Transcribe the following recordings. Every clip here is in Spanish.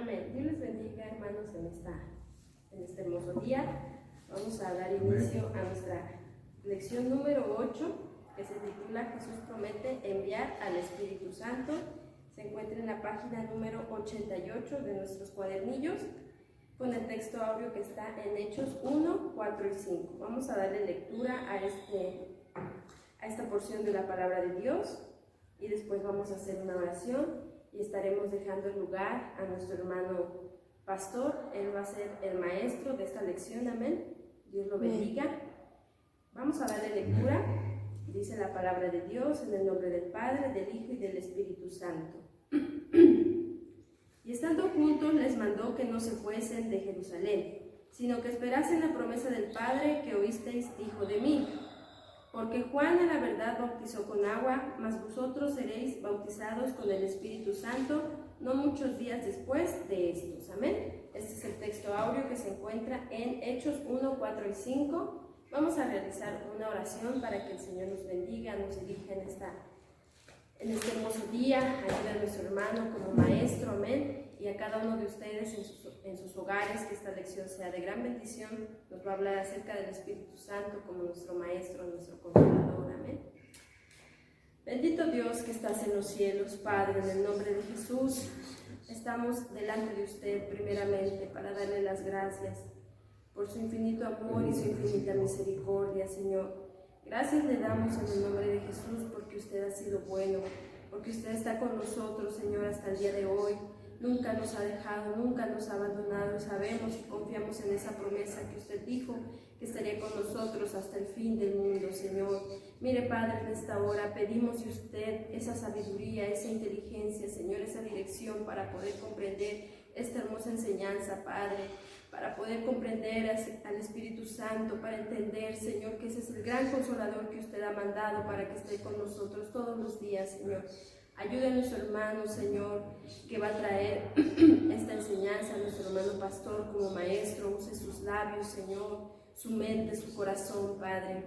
Amén. Dios les bendiga, hermanos, en este hermoso día. Vamos a dar inicio a nuestra lección número 8, que se titula Jesús promete enviar al Espíritu Santo. Se encuentra en la página número 88 de nuestros cuadernillos, con el texto áureo que está en Hechos 1, 4 y 5. Vamos a darle lectura a esta porción de la palabra de Dios y después vamos a hacer una oración y estaremos dejando el lugar a nuestro hermano pastor. Él va a ser el maestro de esta lección. Amén. Dios lo bendiga. Vamos a darle lectura. Dice la palabra de Dios en el nombre del Padre, del Hijo y del Espíritu Santo. Y estando juntos les mandó que no se fuesen de Jerusalén, sino que esperasen la promesa del Padre que oísteis dijo de mí. Porque Juan a la verdad bautizó con agua, mas vosotros seréis bautizados con el Espíritu Santo no muchos días después de estos. Amén. Este es el texto áureo que se encuentra en Hechos 1, 4 y 5. Vamos a realizar una oración para que el Señor nos bendiga, nos dirija en este hermoso día. Ayude a nuestro hermano como maestro, amén, y a cada uno de ustedes en sus hogares, que esta lección sea de gran bendición. Nos va a hablar acerca del Espíritu Santo como nuestro maestro, nuestro consolador, amén. Bendito Dios que estás en los cielos, Padre, en el nombre de Jesús, estamos delante de usted primeramente para darle las gracias por su infinito amor y su infinita misericordia, Señor. Gracias le damos en el nombre de Jesús porque usted ha sido bueno, porque usted está con nosotros, Señor, hasta el día de hoy. Nunca nos ha dejado, nunca nos ha abandonado y sabemos y confiamos en esa promesa que usted dijo que estaría con nosotros hasta el fin del mundo, Señor. Mire, Padre, en esta hora pedimos de usted esa sabiduría, esa inteligencia, Señor, esa dirección para poder comprender esta hermosa enseñanza, Padre, para poder comprender al Espíritu Santo, para entender, Señor, que ese es el gran consolador que usted ha mandado para que esté con nosotros todos los días, Señor. Ayude a nuestro hermano, Señor, que va a traer esta enseñanza, a nuestro hermano pastor como maestro. Use sus labios, Señor, su mente, su corazón, Padre.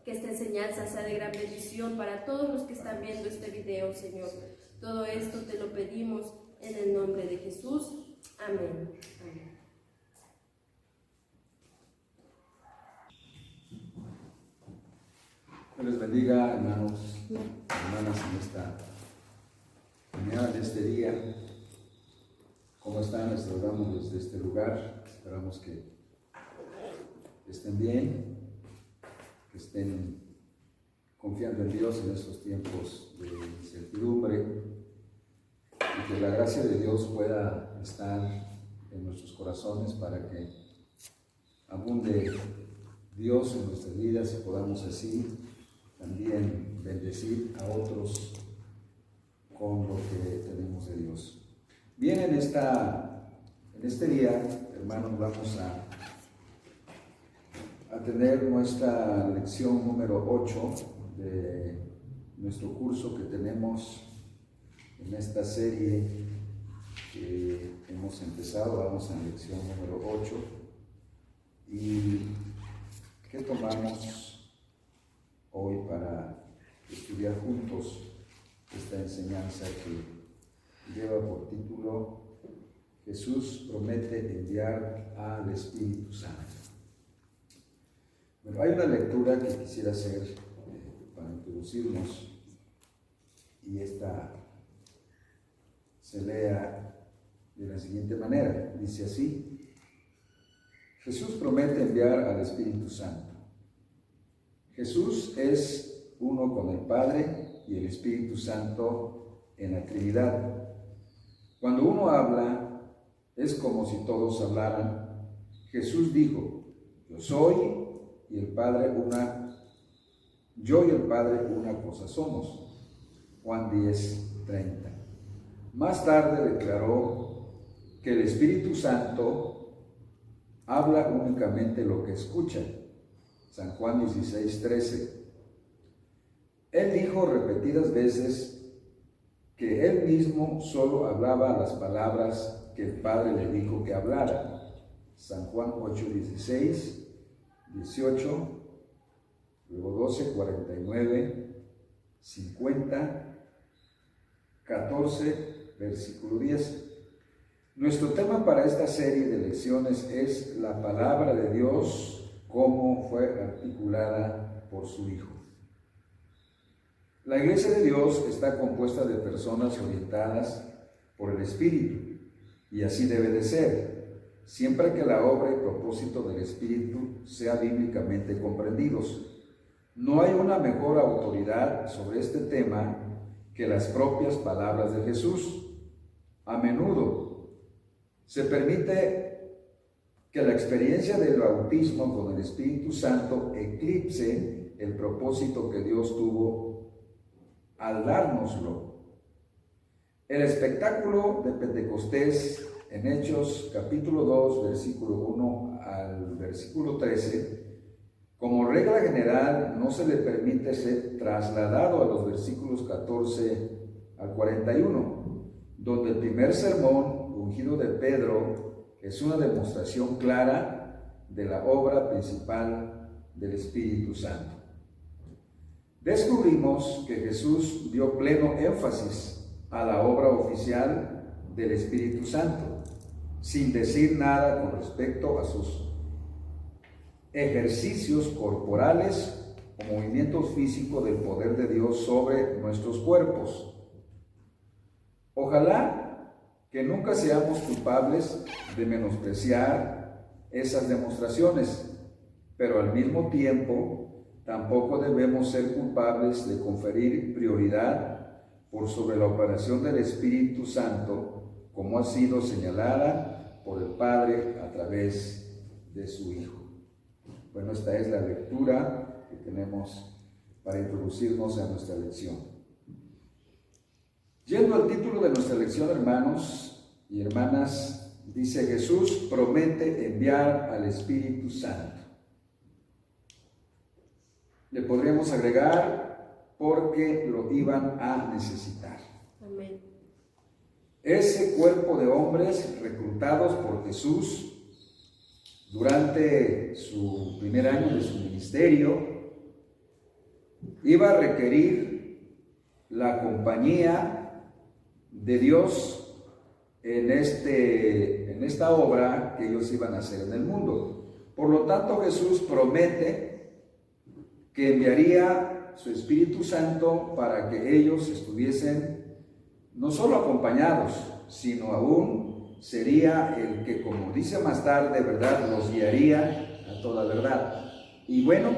Que esta enseñanza sea de gran bendición para todos los que están viendo este video, Señor. Todo esto te lo pedimos en el nombre de Jesús. Amén. Amén. Dios les bendiga, hermanos, hermanas, en esta mañana de este día. ¿Cómo están? Les saludamos desde este lugar. Esperamos que estén bien, que estén confiando en Dios en estos tiempos de incertidumbre y que la gracia de Dios pueda estar en nuestros corazones para que abunde Dios en nuestras vidas y podamos así también bendecir a otros con lo que tenemos de Dios. Bien, en este día, hermanos, vamos a tener nuestra lección número 8 de nuestro curso que tenemos en esta serie que hemos empezado. Vamos a la lección número 8 y ¿qué tomamos hoy para estudiar juntos esta enseñanza que lleva por título Jesús promete enviar al Espíritu Santo? Bueno, hay una lectura que quisiera hacer para introducirnos y esta se lea de la siguiente manera. Dice así: Jesús promete enviar al Espíritu Santo. Jesús es uno con el Padre y el Espíritu Santo en la Trinidad. Cuando uno habla, es como si todos hablaran. Jesús dijo: yo y el Padre una cosa somos. Juan 10:30. Más tarde declaró que el Espíritu Santo habla únicamente lo que escucha. San Juan 16:13. Él dijo repetidas veces que él mismo solo hablaba las palabras que el Padre le dijo que hablara. San Juan 8:16, 18, luego 12, 49, 50, 14, versículo 10. Nuestro tema para esta serie de lecciones es la palabra de Dios, cómo fue articulada por su Hijo. La Iglesia de Dios está compuesta de personas orientadas por el Espíritu, y así debe de ser, siempre que la obra y propósito del Espíritu sea bíblicamente comprendidos. No hay una mejor autoridad sobre este tema que las propias palabras de Jesús. A menudo se permite que la experiencia del bautismo con el Espíritu Santo eclipse el propósito que Dios tuvo al dárnoslo. El espectáculo de Pentecostés en Hechos capítulo 2, versículo 1 al versículo 13, como regla general no se le permite ser trasladado a los versículos 14 al 41, donde el primer sermón ungido de Pedro es una demostración clara de la obra principal del Espíritu Santo. Descubrimos que Jesús dio pleno énfasis a la obra oficial del Espíritu Santo, sin decir nada con respecto a sus ejercicios corporales o movimientos físicos del poder de Dios sobre nuestros cuerpos. Ojalá que nunca seamos culpables de menospreciar esas demostraciones, pero al mismo tiempo tampoco debemos ser culpables de conferir prioridad por sobre la operación del Espíritu Santo, como ha sido señalada por el Padre a través de su Hijo. Bueno, esta es la lectura que tenemos para introducirnos a nuestra lección. Yendo al título de nuestra lección, hermanos y hermanas, dice: Jesús promete enviar al Espíritu Santo. Le podríamos agregar: porque lo iban a necesitar. Amén. Ese cuerpo de hombres reclutados por Jesús durante su primer año de su ministerio iba a requerir la compañía de Dios en esta obra que ellos iban a hacer en el mundo. Por lo tanto, Jesús promete que enviaría su Espíritu Santo para que ellos estuviesen no solo acompañados, sino aún sería el que, como dice más tarde, ¿verdad?, los guiaría a toda verdad. Y bueno,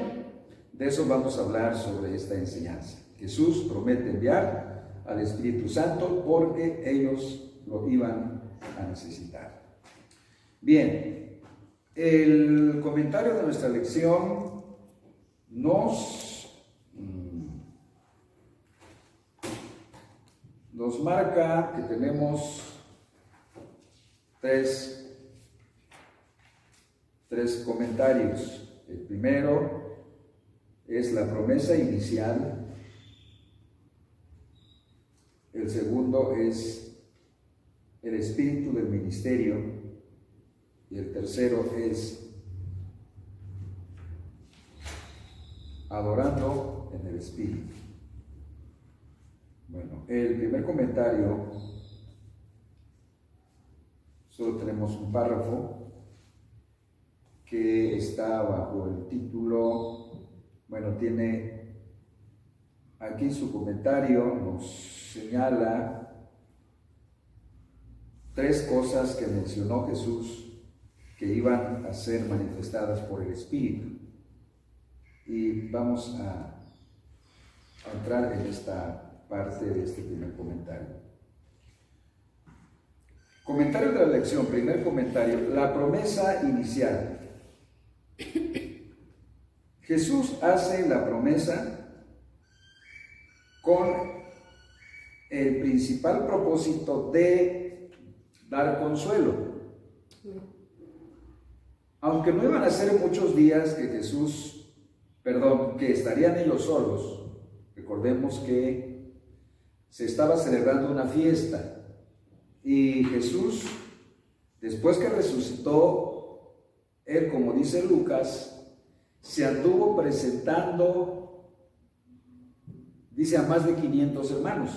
de eso vamos a hablar sobre esta enseñanza. Jesús promete enviar al Espíritu Santo porque ellos lo iban a necesitar. Bien, el comentario de nuestra lección nos marca que tenemos tres comentarios. El primero es la promesa inicial. El segundo es el espíritu del ministerio. Y el tercero es adorando en el espíritu. Bueno, el primer comentario, solo tenemos un párrafo que está bajo el título, tiene aquí su comentario, nos señala tres cosas que mencionó Jesús que iban a ser manifestadas por el Espíritu. Y vamos a entrar en esta parte de este primer comentario. Comentario de la lección, primer comentario, la promesa inicial. Jesús hace la promesa con el principal propósito de dar consuelo. Aunque no iban a ser muchos días que que estarían ellos solos, recordemos que se estaba celebrando una fiesta y Jesús, después que resucitó, él, como dice Lucas, se anduvo presentando, dice, a más de 500 hermanos,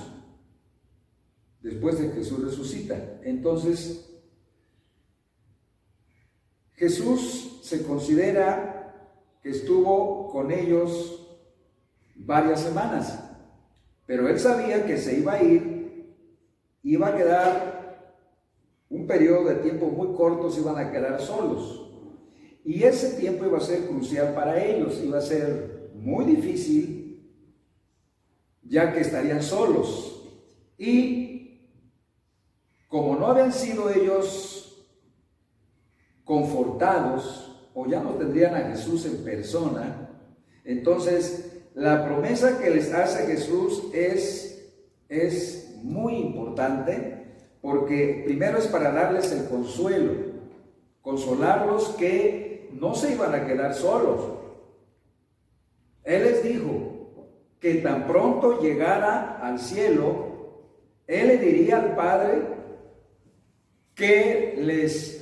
después de que Jesús resucita. Entonces, Jesús se considera que estuvo con ellos varias semanas, pero él sabía que se iba a ir, iba a quedar un periodo de tiempo muy corto, se iban a quedar solos. Y ese tiempo iba a ser crucial para ellos, iba a ser muy difícil, ya que estarían solos. Y como no habían sido ellos confortados, o ya no tendrían a Jesús en persona, entonces la promesa que les hace Jesús es muy importante, porque primero es para darles el consuelo, consolarlos que no se iban a quedar solos. Él les dijo que tan pronto llegara al cielo, Él le diría al Padre que les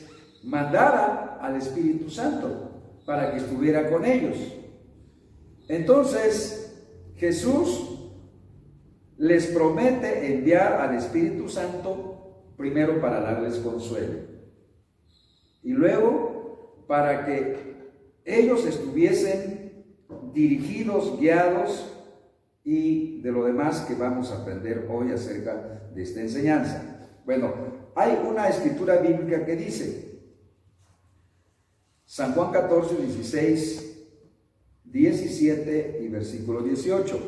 mandara al Espíritu Santo para que estuviera con ellos. Entonces, Jesús les promete enviar al Espíritu Santo primero para darles consuelo y luego para que ellos estuviesen dirigidos, guiados, y de lo demás que vamos a aprender hoy acerca de esta enseñanza. Bueno, hay una escritura bíblica que dice, San Juan 14, 16, 17 y versículo 18,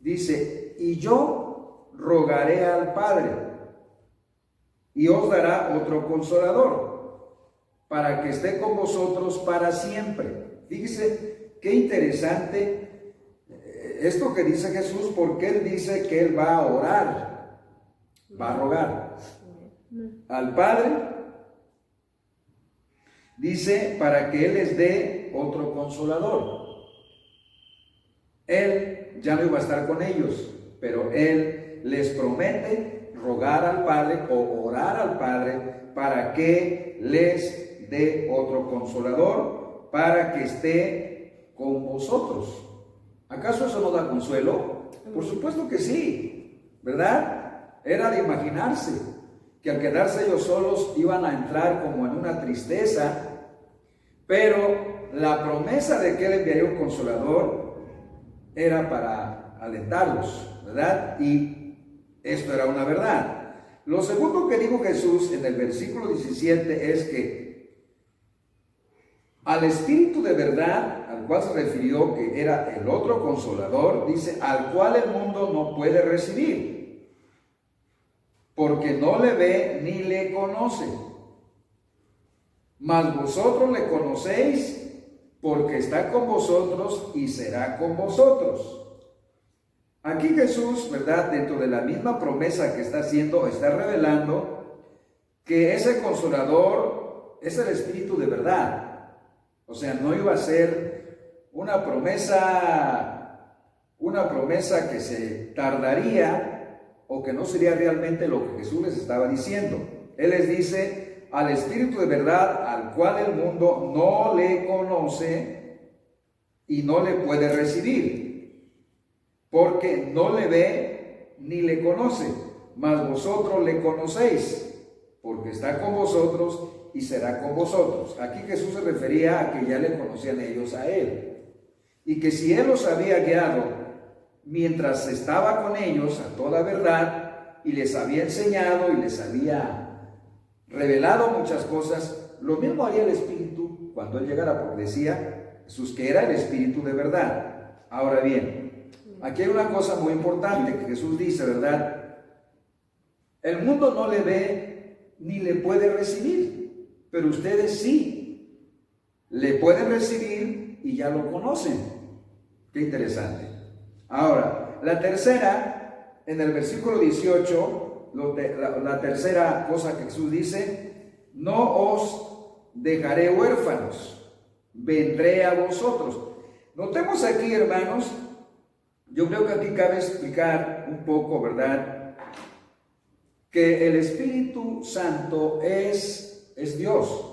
dice: y yo rogaré al Padre, y os dará otro consolador, para que esté con vosotros para siempre. Fíjese qué interesante esto que dice Jesús, porque Él dice que Él va a orar, va a rogar al Padre, dice, para que Él les dé otro consolador. Él ya no iba a estar con ellos, pero Él les promete rogar al Padre o orar al Padre para que les dé otro consolador, para que esté con vosotros. ¿Acaso eso no da consuelo? Por supuesto que sí, ¿verdad? Era de imaginarse que al quedarse ellos solos iban a entrar como en una tristeza, pero la promesa de que Él enviaría un consolador era para alentarlos, ¿verdad? Y esto era una verdad. Lo segundo que dijo Jesús en el versículo 17 es que al Espíritu de verdad, al cual se refirió que era el otro consolador, dice, al cual el mundo no puede recibir, porque no le ve ni le conoce. Mas vosotros le conocéis, porque está con vosotros y será con vosotros. Aquí Jesús, ¿verdad?, dentro de la misma promesa que está haciendo, está revelando que ese consolador es el Espíritu de verdad. O sea, no iba a ser una promesa que se tardaría o que no sería realmente lo que Jesús les estaba diciendo. Él les dice, al Espíritu de verdad, al cual el mundo no le conoce y no le puede recibir, porque no le ve ni le conoce, mas vosotros le conocéis, porque está con vosotros y será con vosotros. Aquí Jesús se refería a que ya le conocían ellos a Él, y que si Él los había guiado mientras estaba con ellos a toda verdad, y les había enseñado y les había revelado muchas cosas, lo mismo haría el Espíritu cuando Él llegara, porque decía Jesús que era el Espíritu de verdad. Ahora bien, aquí hay una cosa muy importante que Jesús dice, ¿verdad? El mundo no le ve ni le puede recibir, pero ustedes sí le pueden recibir y ya lo conocen. Qué interesante. Ahora, la tercera, en el versículo 18, la tercera cosa que Jesús dice: no os dejaré huérfanos, vendré a vosotros. Notemos aquí, hermanos, yo creo que aquí cabe explicar un poco, ¿verdad?, que el Espíritu Santo es Dios.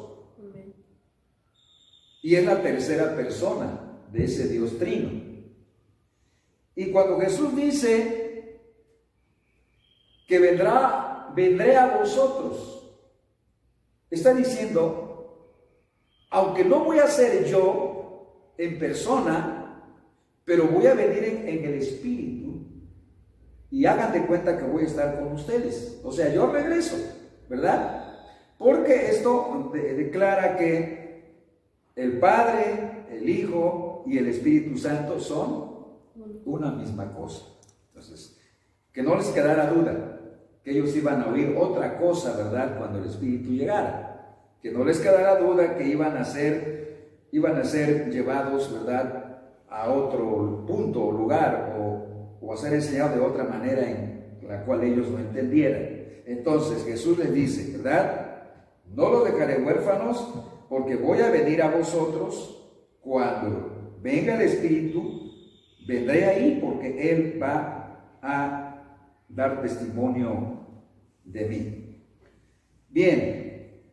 Y es la tercera persona de ese Dios trino. Y cuando Jesús dice que vendré a vosotros, está diciendo aunque no voy a ser yo en persona, pero voy a venir en el Espíritu, y hagan de cuenta que voy a estar con ustedes. O sea, yo regreso, ¿verdad? Porque esto declara que el Padre, el Hijo y el Espíritu Santo son una misma cosa. Entonces, que no les quedara duda que ellos iban a oír otra cosa, ¿verdad?, cuando el Espíritu llegara. Que no les quedara duda que iban a ser llevados, ¿verdad?, a otro punto o lugar, o a ser enseñados de otra manera en la cual ellos no entendieran. Entonces Jesús les dice, ¿verdad?, no los dejaré huérfanos, porque voy a venir a vosotros. Cuando venga el Espíritu, vendré ahí, porque Él va a dar testimonio de mí. Bien,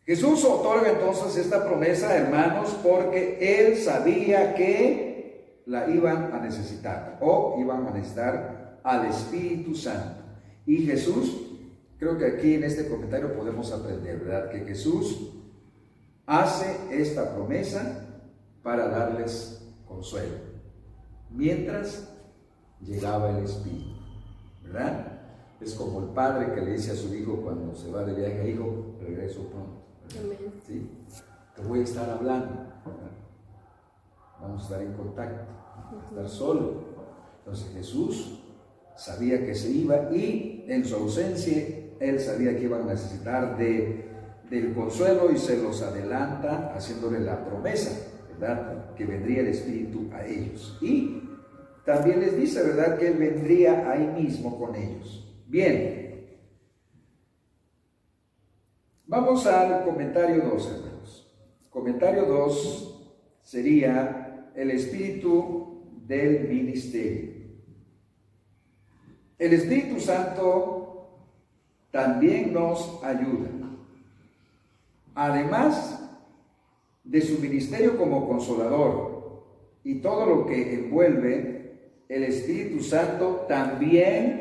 Jesús otorga entonces esta promesa, hermanos, porque Él sabía que la iban a necesitar, o iban a necesitar al Espíritu Santo. Y Jesús, creo que aquí en este comentario podemos aprender, ¿verdad?, que Jesús hace esta promesa para darles consuelo, mientras llegaba el Espíritu, ¿verdad? Es como el padre que le dice a su hijo cuando se va de viaje: hijo, regreso pronto, ¿verdad? ¿Sí? Te voy a estar hablando, ¿verdad? Vamos a estar en contacto, a estar solo. Entonces Jesús sabía que se iba, y en su ausencia Él sabía que iban a necesitar del consuelo, y se los adelanta haciéndole la promesa, ¿verdad?, que vendría el Espíritu a ellos. Y también les dice, ¿verdad?, que Él vendría ahí mismo con ellos. Bien, vamos al comentario 2, hermanos. Comentario 2 sería el espíritu del ministerio. El Espíritu Santo también nos ayuda. Además de su ministerio como consolador y todo lo que envuelve, el Espíritu Santo también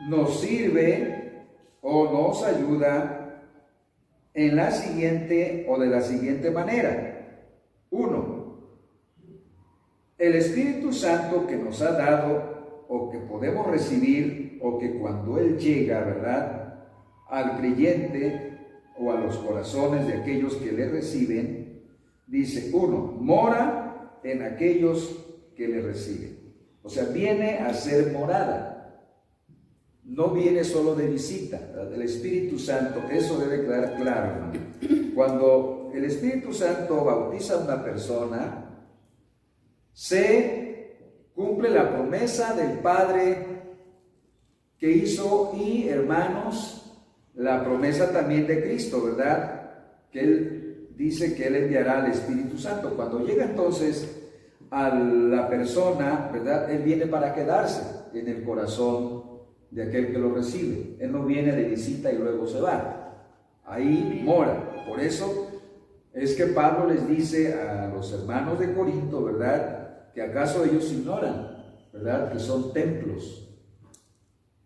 nos sirve o nos ayuda en la siguiente o de la siguiente manera. 1. El Espíritu Santo que nos ha dado o que podemos recibir, o que cuando Él llega, ¿verdad?, al creyente o a los corazones de aquellos que le reciben, dice: 1, mora en aquellos que le reciben. O sea, viene a ser morada. No viene solo de visita, ¿verdad? El Espíritu Santo, eso debe quedar claro, hermano. Cuando el Espíritu Santo bautiza a una persona, se cumple la promesa del Padre que hizo, y, hermanos, la promesa también de Cristo, ¿verdad?, que Él dice que Él enviará al Espíritu Santo. Cuando llega entonces a la persona, ¿verdad?, Él viene para quedarse en el corazón de aquel que lo recibe. Él no viene de visita y luego se va. Ahí mora. Por eso es que Pablo les dice a los hermanos de Corinto, ¿verdad?, que acaso ellos ignoran, ¿verdad?, que son templos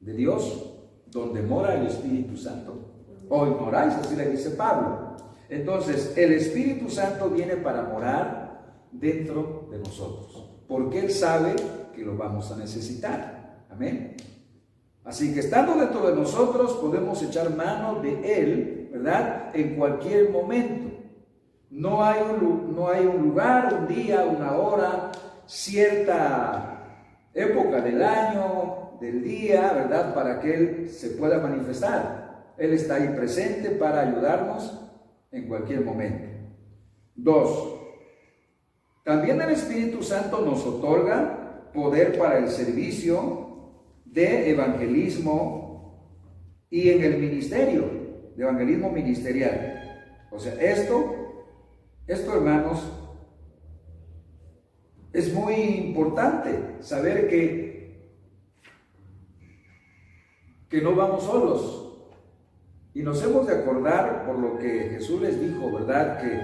de Dios, donde mora el Espíritu Santo. O ignoráis, así le dice Pablo. Entonces, el Espíritu Santo viene para morar dentro de nosotros, porque Él sabe que lo vamos a necesitar. Amén. Así que estando dentro de nosotros, podemos echar mano de Él, ¿verdad?, en cualquier momento. No hay un lugar, un día, una hora, cierta época del año, del día, ¿verdad?, para que Él se pueda manifestar. Él está ahí presente para ayudarnos en cualquier momento. 2. También el Espíritu Santo nos otorga poder para el servicio de evangelismo y en el ministerio, de evangelismo ministerial. O sea, esto, hermanos, es muy importante saber que no vamos solos. Y nos hemos de acordar por lo que Jesús les dijo, ¿verdad?, que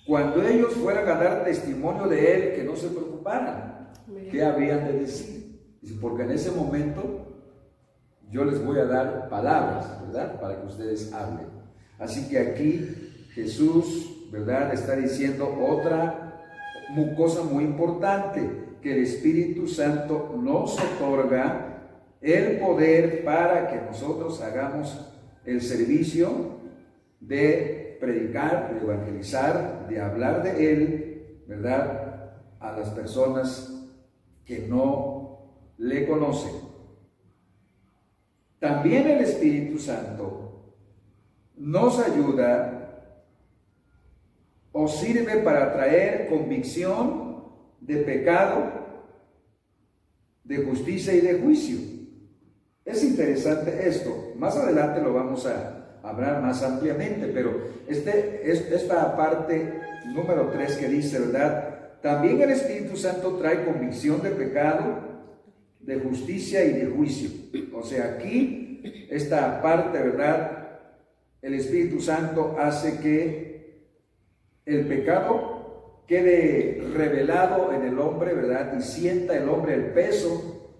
cuando ellos fueran a dar testimonio de Él, que no se preocuparan qué habían de decir. Dice: porque en ese momento yo les voy a dar palabras, ¿verdad?, para que ustedes hablen. Así que aquí Jesús ¿verdad?, está diciendo otra cosa muy importante, que el Espíritu Santo nos otorga el poder para que nosotros hagamos el servicio de predicar, de evangelizar, de hablar de Él, ¿verdad?, a las personas que no le conocen. También el Espíritu Santo nos ayuda o sirve para traer convicción de pecado, de justicia y de juicio. Es interesante esto. Más adelante lo vamos a hablar más ampliamente, pero esta parte número 3 que dice, ¿verdad? También el Espíritu Santo trae convicción de pecado, de justicia y de juicio. O sea, aquí, esta parte, ¿verdad?, el Espíritu Santo hace que el pecado quede revelado en el hombre, ¿verdad?, y sienta el hombre el peso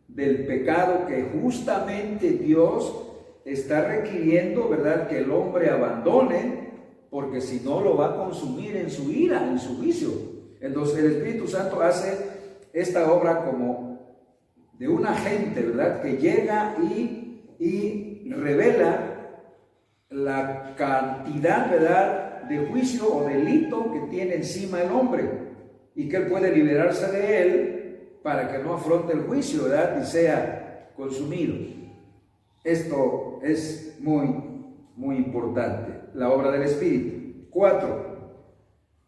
del pecado que justamente Dios está requiriendo, ¿verdad?, que el hombre abandone, porque si no lo va a consumir en su ira, en su juicio. Entonces el Espíritu Santo hace esta obra como de un agente, ¿verdad?, que llega y revela la cantidad, ¿verdad?, de juicio o delito que tiene encima el hombre, y que él puede liberarse de él para que no afronte el juicio, ¿verdad?, y sea consumido. Esto es muy importante, la obra del Espíritu. 4.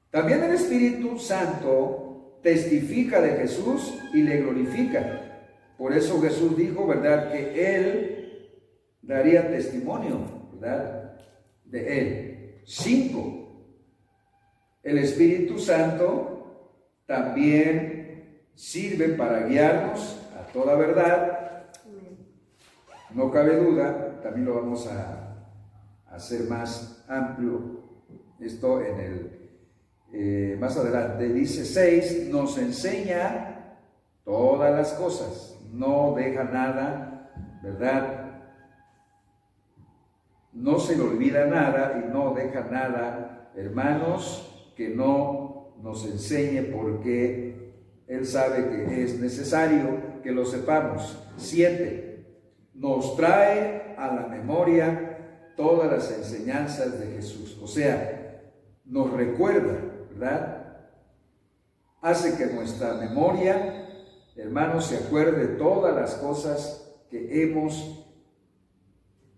También el Espíritu Santo testifica de Jesús y le glorifica. Por eso Jesús dijo, ¿verdad?, que Él daría testimonio, ¿verdad?, de Él. 5. El Espíritu Santo también sirve para guiarnos a toda verdad. No cabe duda, también lo vamos a hacer más amplio esto en el más adelante. Dice 6, nos enseña todas las cosas, no deja nada, ¿verdad? No se le olvida nada y no deja nada, hermanos, que no nos enseñe, porque Él sabe que es necesario que lo sepamos. 7. Nos trae a la memoria todas las enseñanzas de Jesús. O sea, nos recuerda, ¿verdad? Hace que nuestra memoria, hermanos, se acuerde de todas las cosas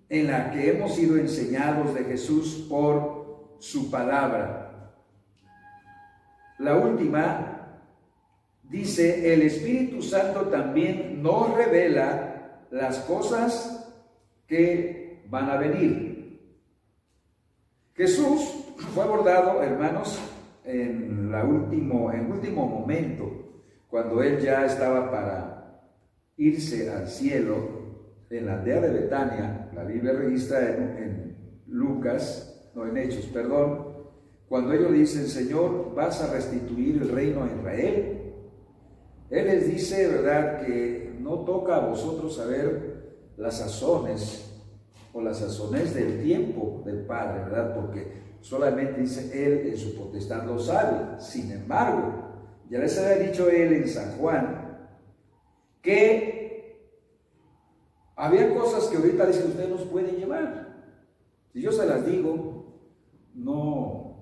en las que hemos sido enseñados de Jesús por su palabra. La última dice, el Espíritu Santo también nos revela las cosas que van a venir. Jesús fue abordado, hermanos, en último momento, cuando Él ya estaba para irse al cielo, en la aldea de Betania. La Biblia registra en Hechos, cuando ellos dicen, Señor, ¿vas a restituir el reino a Israel? Él les dice, ¿verdad?, que no toca a vosotros saber las sazones o las sazones del tiempo del Padre, ¿verdad? Porque solamente dice Él en su potestad lo sabe. Sin embargo, ya les había dicho Él en San Juan que había cosas que ahorita dicen ustedes nos pueden llevar. Si yo se las digo, no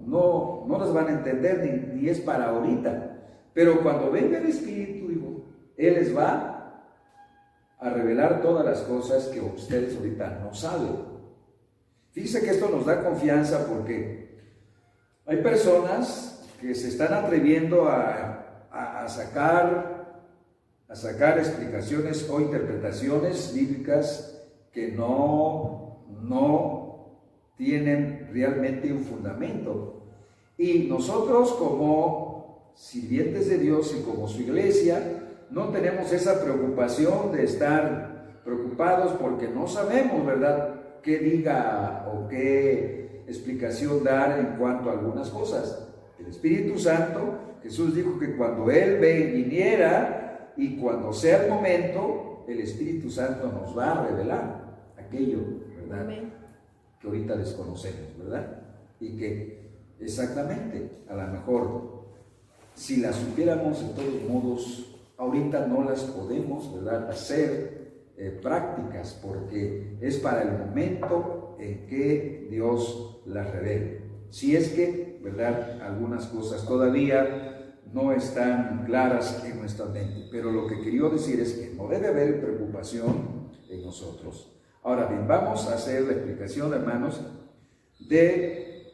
las van a entender, ni es para ahorita. Pero cuando venga el Espíritu, digo, Él les va a revelar todas las cosas que ustedes ahorita no saben. Fíjense que esto nos da confianza, porque hay personas que se están atreviendo a sacar explicaciones o interpretaciones bíblicas que no tienen realmente un fundamento. Y nosotros, como sirvientes de Dios y como su iglesia, no tenemos esa preocupación de estar preocupados porque no sabemos, ¿verdad?, qué diga o qué explicación dar en cuanto a algunas cosas. El Espíritu Santo, Jesús dijo que cuando Él viniera y cuando sea el momento, el Espíritu Santo nos va a revelar aquello, ¿verdad?, que ahorita desconocemos, ¿verdad? Y que exactamente. A lo mejor, si las supiéramos, de todos modos, ahorita no las podemos, ¿verdad?, hacer prácticas, porque es para el momento en que Dios las revele. Si es que, ¿verdad?, algunas cosas todavía no están claras en nuestra mente, pero lo que quería decir es que no debe haber preocupación en nosotros. Ahora bien, vamos a hacer la explicación, hermanos, de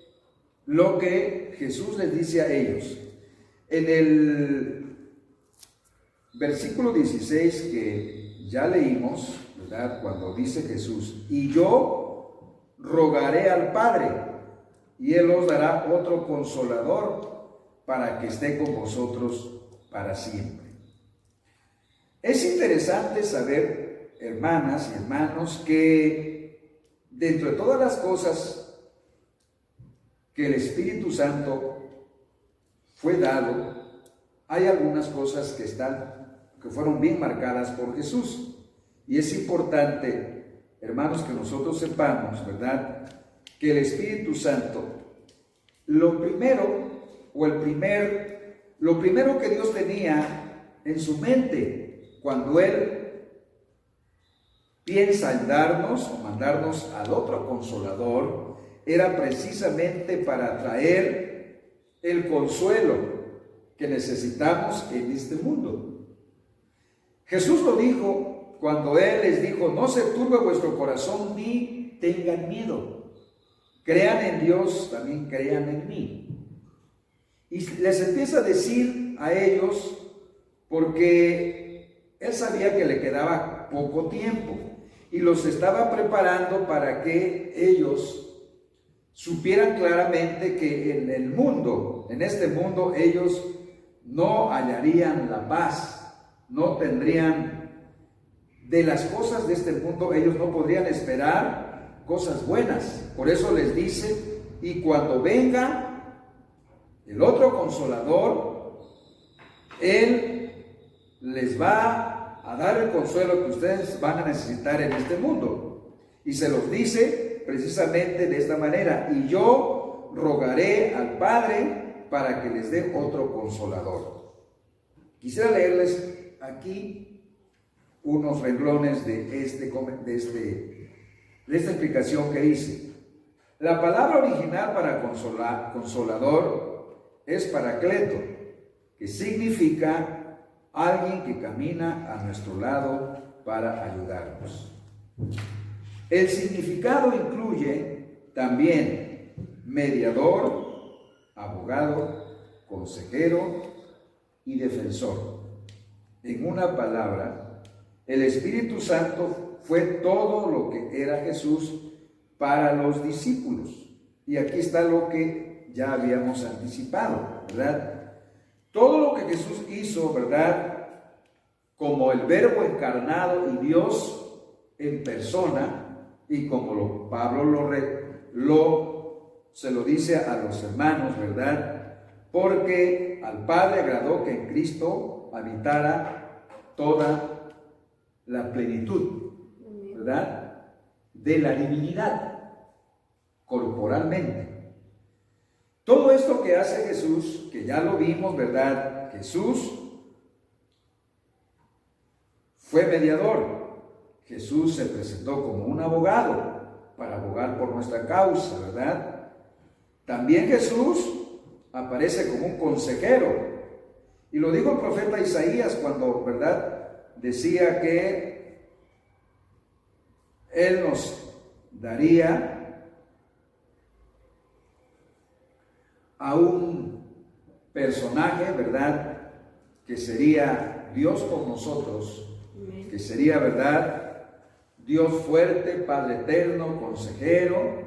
lo que Jesús les dice a ellos. En el versículo 16 que ya leímos, ¿verdad?, cuando dice Jesús: y yo rogaré al Padre, y Él os dará otro consolador para que esté con vosotros para siempre. Es interesante saber, hermanas y hermanos, que dentro de todas las cosas que el Espíritu Santo fue dado, hay algunas cosas que fueron bien marcadas por Jesús. Y es importante, hermanos, que nosotros sepamos, ¿verdad?, que el Espíritu Santo, lo primero que Dios tenía en su mente cuando Él piensa en darnos o mandarnos al otro consolador, era precisamente para traer el consuelo que necesitamos en este mundo. Jesús lo dijo cuando Él les dijo: no se turbe vuestro corazón ni tengan miedo. Crean en Dios, también crean en mí. Y les empieza a decir a ellos, porque Él sabía que le quedaba poco tiempo y los estaba preparando para que ellos supieran claramente que en el mundo, en este mundo, ellos no hallarían la paz, no tendrían, de las cosas de este mundo, ellos no podrían esperar cosas buenas. Por eso les dice: y cuando venga el otro consolador, Él les va a dar el consuelo que ustedes van a necesitar en este mundo. Y se los dice precisamente de esta manera: y yo rogaré al Padre para que les dé otro consolador. Quisiera leerles aquí unos renglones de esta explicación que hice. La palabra original para consolador es paracleto, que significa alguien que camina a nuestro lado para ayudarnos. El significado incluye también mediador, abogado, consejero y defensor. En una palabra, el Espíritu Santo fue todo lo que era Jesús para los discípulos. Y aquí está lo que ya habíamos anticipado, ¿verdad? Todo lo que Jesús hizo, ¿verdad?, como el Verbo encarnado y Dios en persona, y como Pablo se lo dice a los hermanos, ¿verdad?, porque al Padre agradó que en Cristo habitara toda la plenitud, ¿verdad?, de la divinidad, corporalmente. Todo esto que hace Jesús, que ya lo vimos, ¿verdad? Jesús fue mediador. Jesús se presentó como un abogado para abogar por nuestra causa, ¿verdad? También Jesús aparece como un consejero. Y lo dijo el profeta Isaías cuando, ¿verdad?, decía que Él nos daría a un personaje, ¿verdad?, que sería Dios con nosotros, que sería, ¿verdad?, Dios fuerte, Padre eterno, consejero,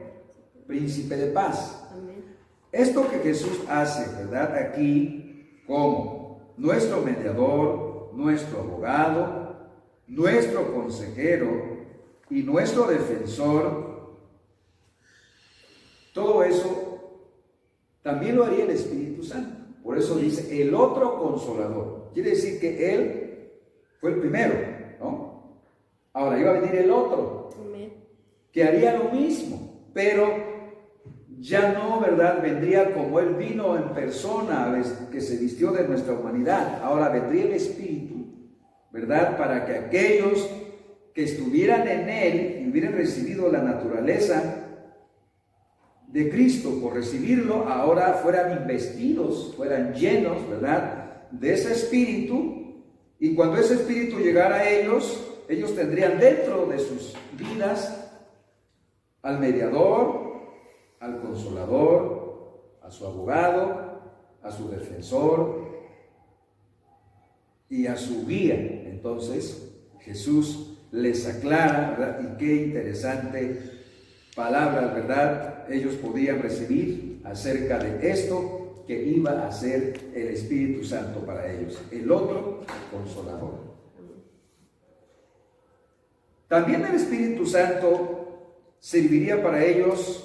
príncipe de paz. Esto que Jesús hace, ¿verdad?, aquí como nuestro mediador, nuestro abogado, nuestro consejero y nuestro defensor, todo eso también lo haría el Espíritu Santo. Por eso dice el otro consolador. Quiere decir que Él fue el primero, ¿no? Ahora iba a venir el otro, que haría lo mismo, pero ya no, ¿verdad?, vendría como Él vino en persona, que se vistió de nuestra humanidad. Ahora vendría el Espíritu, ¿verdad?, para que aquellos que estuvieran en Él y hubieran recibido la naturaleza de Cristo por recibirlo, ahora fueran investidos, fueran llenos, ¿verdad?, de ese Espíritu. Y cuando ese Espíritu llegara a ellos tendrían dentro de sus vidas al mediador, al consolador, a su abogado, a su defensor y a su guía. Entonces Jesús les aclara, ¿verdad? Y qué interesante palabras, ¿verdad?, ellos podían recibir acerca de esto que iba a ser el Espíritu Santo para ellos, el otro consolador. También el Espíritu Santo serviría para ellos,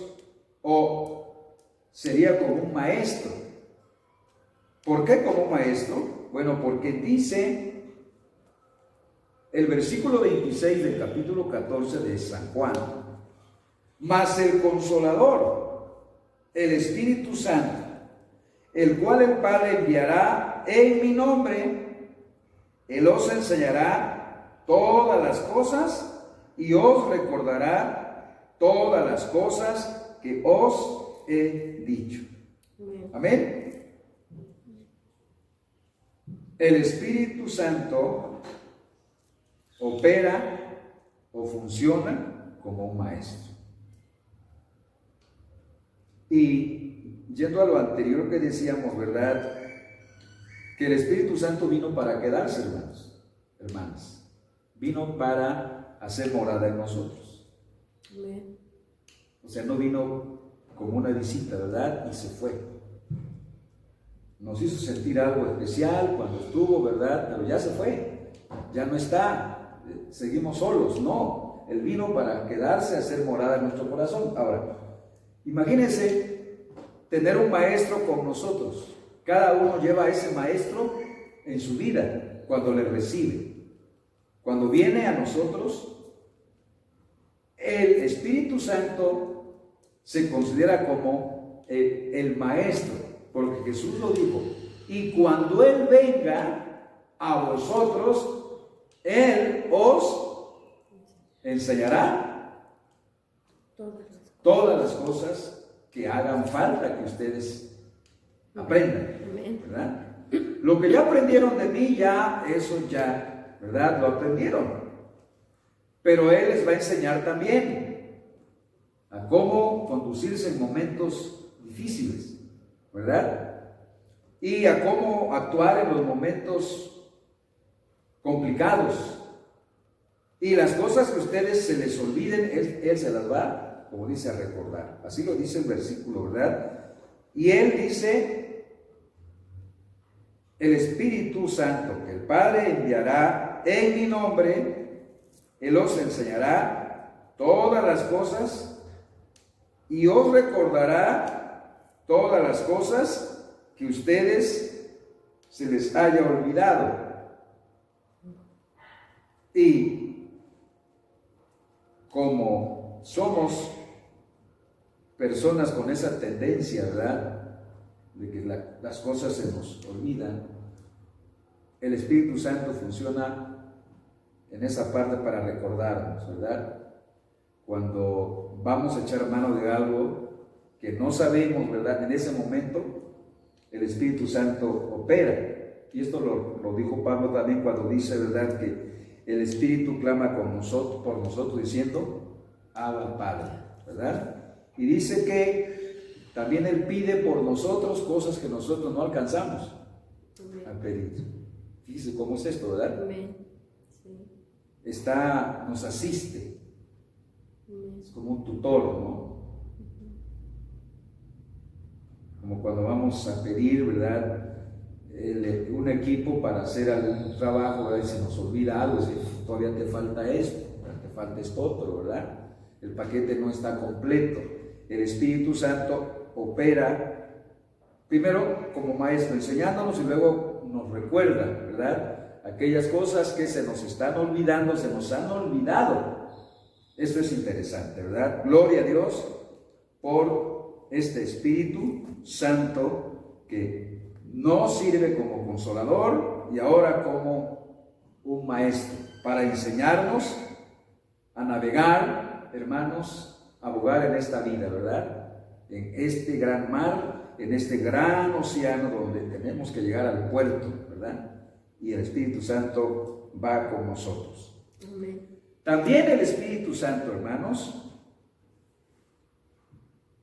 o sería como un maestro. ¿Por qué como un maestro? Bueno, porque dice el versículo 26 del capítulo 14 de San Juan: mas el Consolador, el Espíritu Santo, el cual el Padre enviará en mi nombre, Él os enseñará todas las cosas y os recordará todas las cosas que os he dicho. Amén. El Espíritu Santo opera o funciona como un maestro. Y yendo a lo anterior que decíamos, ¿verdad?, que el Espíritu Santo vino para quedarse, hermanas. Vino para hacer morada en nosotros. Amén. O sea, no vino como una visita, ¿verdad?, y se fue. Nos hizo sentir algo especial cuando estuvo, ¿verdad?, pero ya se fue, ya no está, seguimos solos. No, Él vino para quedarse, hacer morada en nuestro corazón. Ahora, imagínense tener un maestro con nosotros. Cada uno lleva a ese maestro en su vida cuando le recibe. Cuando viene a nosotros, el Espíritu Santo se considera como el maestro, porque Jesús lo dijo: y cuando Él venga a vosotros, Él os enseñará todas las cosas que hagan falta que ustedes aprendan, ¿verdad? Lo que ya aprendieron de mí, ya eso ya, ¿verdad?, lo aprendieron. Pero Él les va a enseñar también a cómo conducirse en momentos difíciles, ¿verdad? Y a cómo actuar en los momentos complicados. Y las cosas que a ustedes se les olviden, Él se las va, como dice, a recordar. Así lo dice el versículo, ¿verdad? Y Él dice: el Espíritu Santo que el Padre enviará en mi nombre, Él os enseñará todas las cosas y os recordará todas las cosas que ustedes se les haya olvidado. Y como somos personas con esa tendencia, ¿verdad?, de que las cosas se nos olvidan, el Espíritu Santo funciona en esa parte para recordarnos, ¿verdad? Cuando vamos a echar mano de algo que no sabemos, ¿verdad?, en ese momento el Espíritu Santo opera. Y esto lo dijo Pablo también cuando dice, ¿verdad?, que el Espíritu clama por nosotros diciendo: Abba, Padre, ¿verdad? Y dice que también Él pide por nosotros cosas que nosotros no alcanzamos a pedir. Fíjese cómo es esto, ¿verdad? Amén. Sí. Nos asiste. Es como un tutor, ¿no? Como cuando vamos a pedir, ¿verdad?, un equipo para hacer algún trabajo, ¿verdad?, y se nos olvida algo, si todavía te falta esto, te falta esto otro, ¿verdad? El paquete no está completo. El Espíritu Santo opera primero como maestro, enseñándonos, y luego nos recuerda, ¿verdad?, aquellas cosas que se nos están olvidando, se nos han olvidado. Esto es interesante, ¿verdad? Gloria a Dios por este Espíritu Santo que nos sirve como consolador y ahora como un maestro para enseñarnos a navegar, hermanos, a bogar en esta vida, ¿verdad? En este gran mar, en este gran océano donde tenemos que llegar al puerto, ¿verdad? Y el Espíritu Santo va con nosotros. Amén. También el Espíritu Santo, hermanos,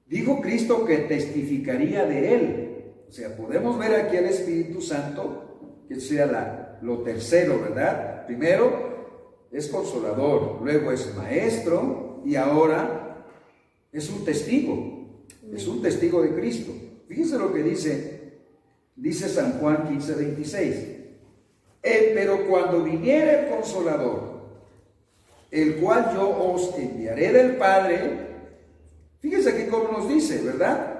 dijo Cristo que testificaría de Él. O sea, podemos ver aquí al Espíritu Santo, que sea lo tercero, ¿verdad? Primero es consolador, luego es maestro y ahora es un testigo. Es un testigo de Cristo. Fíjense lo que dice San Juan 15:26. Pero cuando viniere el consolador, el cual yo os enviaré del Padre, fíjense aquí cómo nos dice, ¿verdad?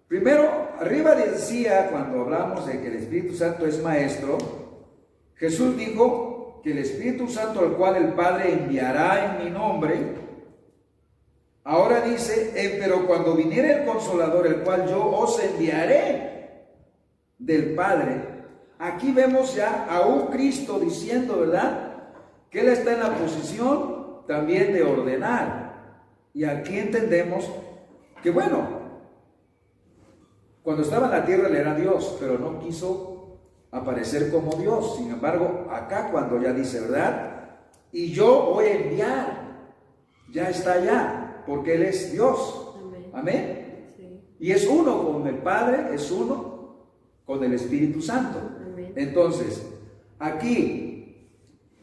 Primero, arriba decía, cuando hablamos de que el Espíritu Santo es maestro, Jesús dijo que el Espíritu Santo al cual el Padre enviará en mi nombre. Ahora dice, pero cuando viniere el consolador, el cual yo os enviaré del Padre. Aquí vemos ya a un Cristo diciendo, ¿verdad?, que Él está en la posición también de ordenar. Y aquí entendemos que, bueno, cuando estaba en la tierra Él era Dios, pero no quiso aparecer como Dios. Sin embargo, acá cuando ya dice, ¿verdad?, y yo voy a enviar, ya está allá, porque Él es Dios. Amén. Amén. Sí. Y es uno con el Padre, es uno con el Espíritu Santo. Amén. Entonces, aquí,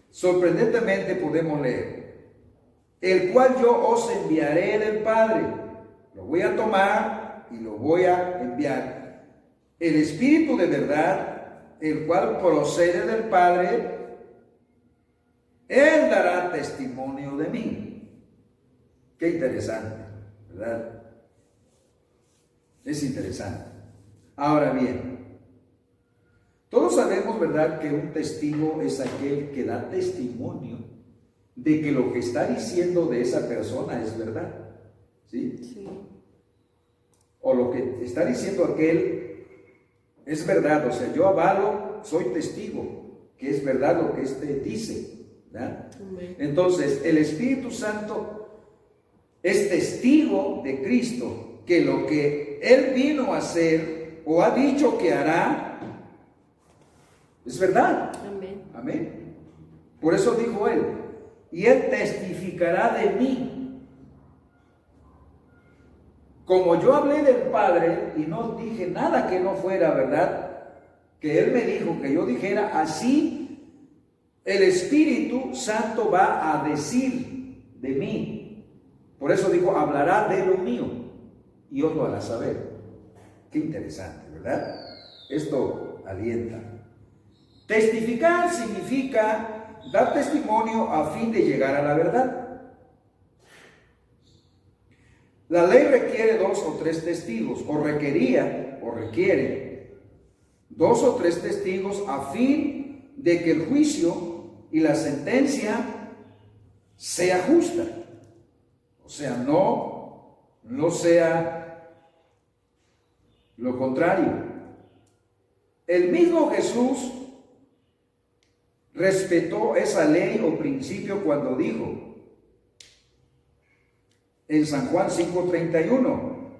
sorprendentemente podemos leer, el cual yo os enviaré del Padre. Lo voy a tomar y lo voy a enviar. El Espíritu de verdad, el cual procede del Padre, Él dará testimonio de mí. Qué interesante, ¿verdad? Es interesante. Ahora bien, todos sabemos, ¿verdad?, que un testigo es aquel que da testimonio de que lo que está diciendo de esa persona es verdad. ¿Sí? Sí. O lo que está diciendo aquel es verdad. O sea, yo avalo, soy testigo, que es verdad lo que éste dice, ¿verdad? Amén. Entonces, el Espíritu Santo es testigo de Cristo, que lo que Él vino a hacer o ha dicho que hará, es verdad. Amén. Amén. Por eso dijo Él, y Él testificará de mí. Como yo hablé del Padre y no dije nada que no fuera verdad, que Él me dijo que yo dijera, así el Espíritu Santo va a decir de mí. Por eso dijo, hablará de lo mío y os lo hará saber. Qué interesante, ¿verdad? Esto alienta. Testificar significa dar testimonio a fin de llegar a la verdad. La ley requiere 2 o 3 testigos, o requiere 2 o 3 testigos a fin de que el juicio y la sentencia sea justa. O sea, no sea lo contrario. El mismo Jesús respetó esa ley o principio cuando dijo en San Juan 5:31,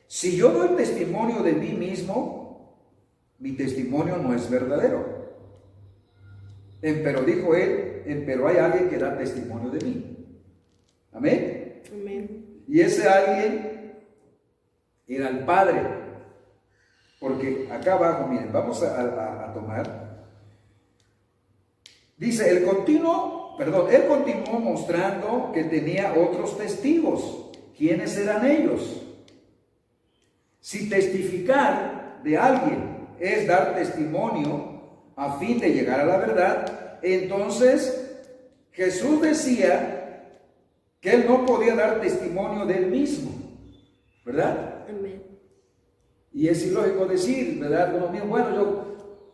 si yo doy testimonio de mí mismo, mi testimonio no es verdadero. Pero dijo él, pero hay alguien que da testimonio de mí. Amén. Amén. Y ese alguien era el Padre. Porque acá abajo, miren, vamos a tomar. Dice, él continuó mostrando que tenía otros testigos. ¿Quiénes eran ellos? Si testificar de alguien es dar testimonio a fin de llegar a la verdad, entonces Jesús decía que él no podía dar testimonio de él mismo, ¿verdad? Amén. Y es ilógico decir, ¿verdad? Bueno,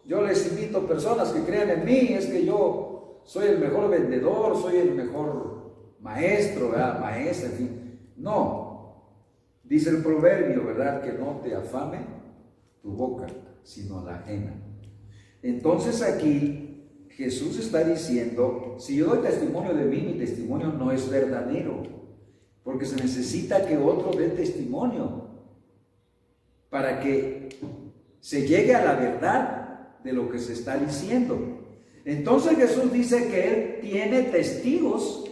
yo les invito a personas que crean en mí, es que yo soy el mejor vendedor, soy el mejor maestro, ¿verdad? Maestra, en fin. No. Dice el proverbio, ¿verdad? Que no te afame tu boca, sino la ajena. Entonces aquí Jesús está diciendo, si yo doy testimonio de mí, mi testimonio no es verdadero, porque se necesita que otro dé testimonio para que se llegue a la verdad de lo que se está diciendo. Entonces Jesús dice que Él tiene testigos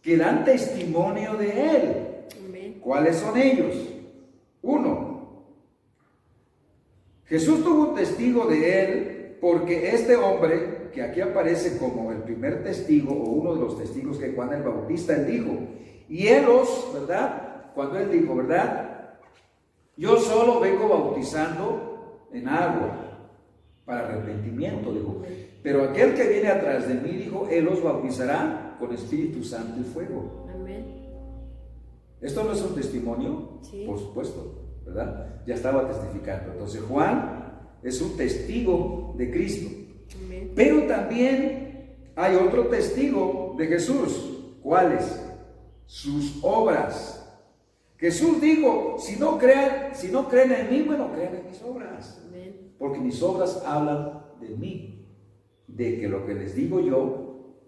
que dan testimonio de Él. Amén. ¿Cuáles son ellos? Uno, Jesús tuvo un testigo de Él porque este hombre, que aquí aparece como el primer testigo o uno de los testigos que Juan el Bautista, él dijo, y él ¿verdad? Cuando él dijo, ¿verdad? Yo solo vengo bautizando en agua para arrepentimiento, dijo. Pero aquel que viene atrás de mí, dijo, Él os bautizará con Espíritu Santo y fuego. Amén. ¿Esto no es un testimonio? Sí. Por supuesto, ¿verdad? Ya estaba testificando. Entonces Juan es un testigo de Cristo. Amén. Pero también hay otro testigo de Jesús. ¿Cuáles? Sus obras. Jesús dijo, si no creen en mí, bueno, crean en mis obras. Amén. Porque mis obras hablan de mí, de que lo que les digo yo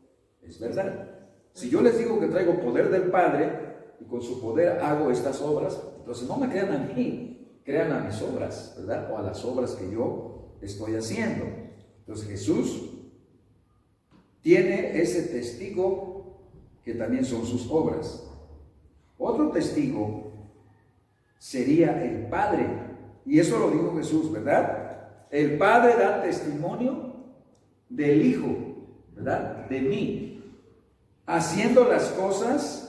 es verdad. Si yo les digo que traigo poder del Padre y con su poder hago estas obras, entonces no me crean a mí, crean a mis obras, ¿verdad? O a las obras que yo estoy haciendo. Entonces Jesús tiene ese testigo que también son sus obras. Otro testigo sería el Padre, y eso lo dijo Jesús, ¿verdad? El Padre da testimonio del Hijo, ¿verdad? De mí, haciendo las cosas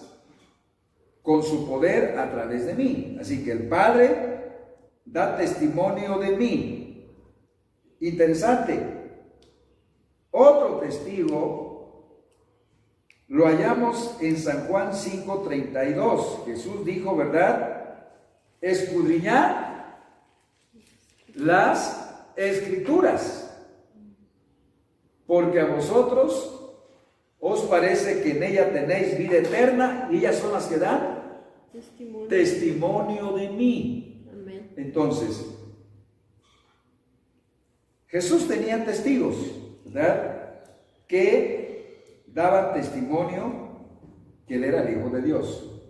con su poder a través de mí. Así que el Padre da testimonio de mí. Interesante. Otro testigo lo hallamos en San Juan 5:32. Jesús dijo, ¿verdad? Escudriñad las Escrituras, porque a vosotros os parece que en ella tenéis vida eterna y ellas son las que dan testimonio de mí. Amén. Entonces, Jesús tenía testigos, ¿verdad? Que daban testimonio que Él era el Hijo de Dios.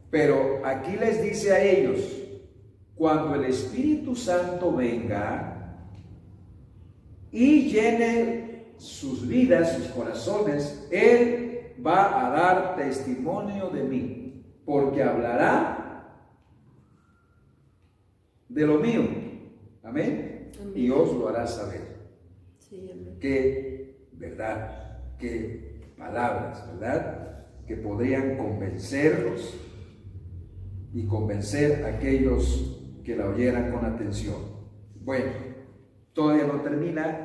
Pero aquí les dice a ellos, cuando el Espíritu Santo venga y llene sus vidas, sus corazones, Él va a dar testimonio de mí, porque hablará de lo mío. Amén. Amén. Y os lo hará saber. Sí, amén. Qué verdad, qué palabras, ¿verdad? Que podrían convencerlos y convencer a aquellos que la oyeran con atención. Bueno, todavía no termina la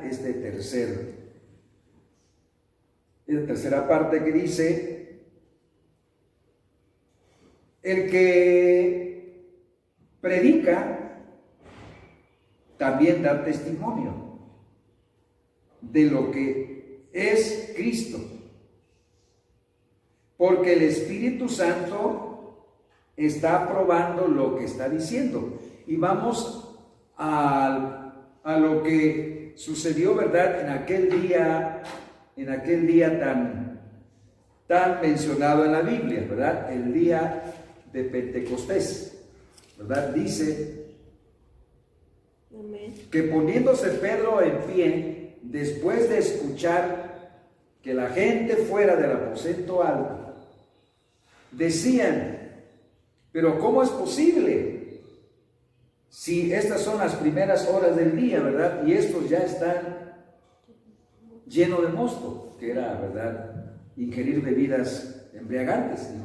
tercera parte que dice, el que predica también da testimonio de lo que es Cristo, porque el Espíritu Santo está probando lo que está diciendo. Y vamos a lo que sucedió, ¿verdad? En aquel día tan mencionado en la Biblia, ¿verdad? El día de Pentecostés, ¿verdad? Dice Amén. que poniéndose Pedro en pie, después de escuchar que la gente fuera del aposento alto, decían, pero ¿cómo es posible? Si estas son las primeras horas del día, ¿verdad? Y estos ya están llenos de mosto, que era, ¿verdad?, ingerir bebidas embriagantes. Dijo,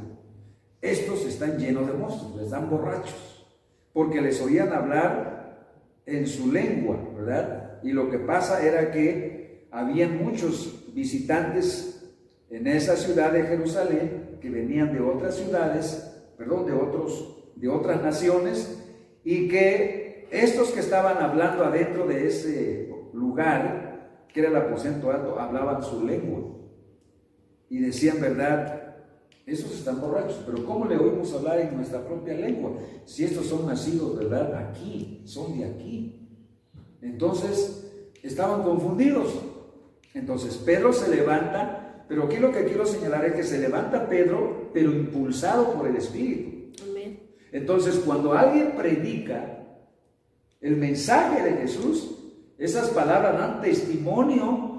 estos están llenos de mosto, les dan borrachos, porque les oían hablar en su lengua, ¿verdad? Y lo que pasa era que habían muchos visitantes en esa ciudad de Jerusalén que venían de otras ciudades, de otras naciones, y que estos que estaban hablando adentro de ese lugar, que era el aposento alto, hablaban su lengua y decían, ¿verdad?, Esos están borrachos, pero ¿cómo le oímos hablar en nuestra propia lengua? Si estos son nacidos, ¿verdad? Aquí, son de aquí. Entonces, estaban confundidos. Entonces, Pedro se levanta, pero aquí lo que quiero señalar es que se levanta Pedro, pero impulsado por el Espíritu. Amén. Entonces, cuando alguien predica el mensaje de Jesús, esas palabras dan testimonio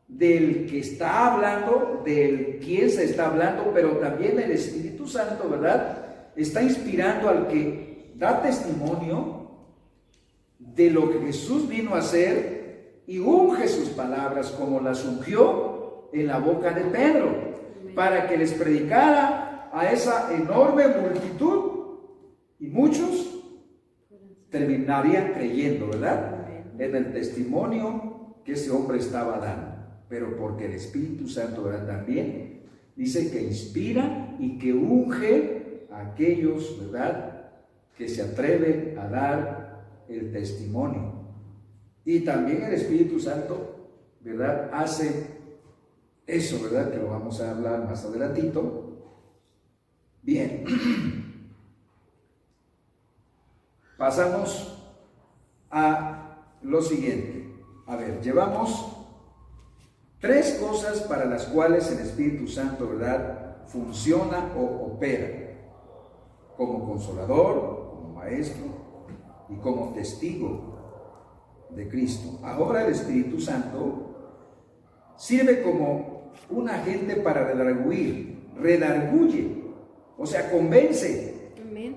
del que está hablando, del quien se está hablando, pero también el Espíritu Santo, ¿verdad? Está inspirando al que da testimonio de lo que Jesús vino a hacer y unge sus palabras como las ungió en la boca de Pedro, para que les predicara a esa enorme multitud y muchos terminarían creyendo, ¿verdad? En el testimonio que ese hombre estaba dando. Pero porque el Espíritu Santo, ¿verdad? También dice que inspira y que unge a aquellos, ¿verdad?, que se atreven a dar el testimonio. Y también el Espíritu Santo, ¿verdad?, hace eso, ¿verdad?, que lo vamos a hablar más adelantito. Bien. Pasamos a lo siguiente. A ver, llevamos 3 cosas para las cuales el Espíritu Santo, ¿verdad?, funciona o opera: como consolador, como maestro y como testigo de Cristo. Ahora el Espíritu Santo sirve como un agente para redarguye, o sea, convence. Amén.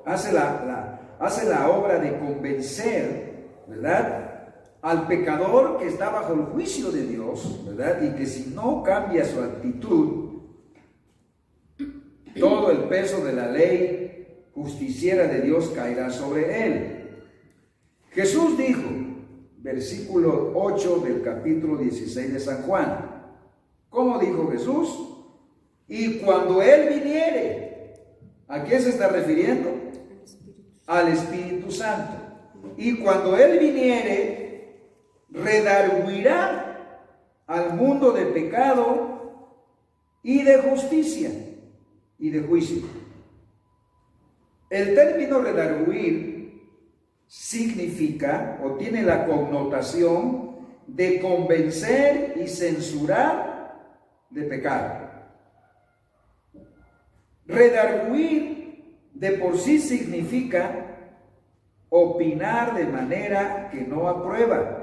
Hace la obra de convencer, ¿verdad?, al pecador que está bajo el juicio de Dios, ¿verdad? Y que si no cambia su actitud, todo el peso de la ley justiciera de Dios caerá sobre él. Jesús dijo, versículo 8 del capítulo 16 de San Juan. ¿Cómo dijo Jesús? Y cuando Él viniere, ¿a quién se está refiriendo? Al Espíritu Santo. Y cuando Él viniere, redarguirá al mundo de pecado y de justicia y de juicio. El término redarguir significa o tiene la connotación de convencer y censurar de pecado. Redarguir de por sí significa opinar de manera que no aprueba,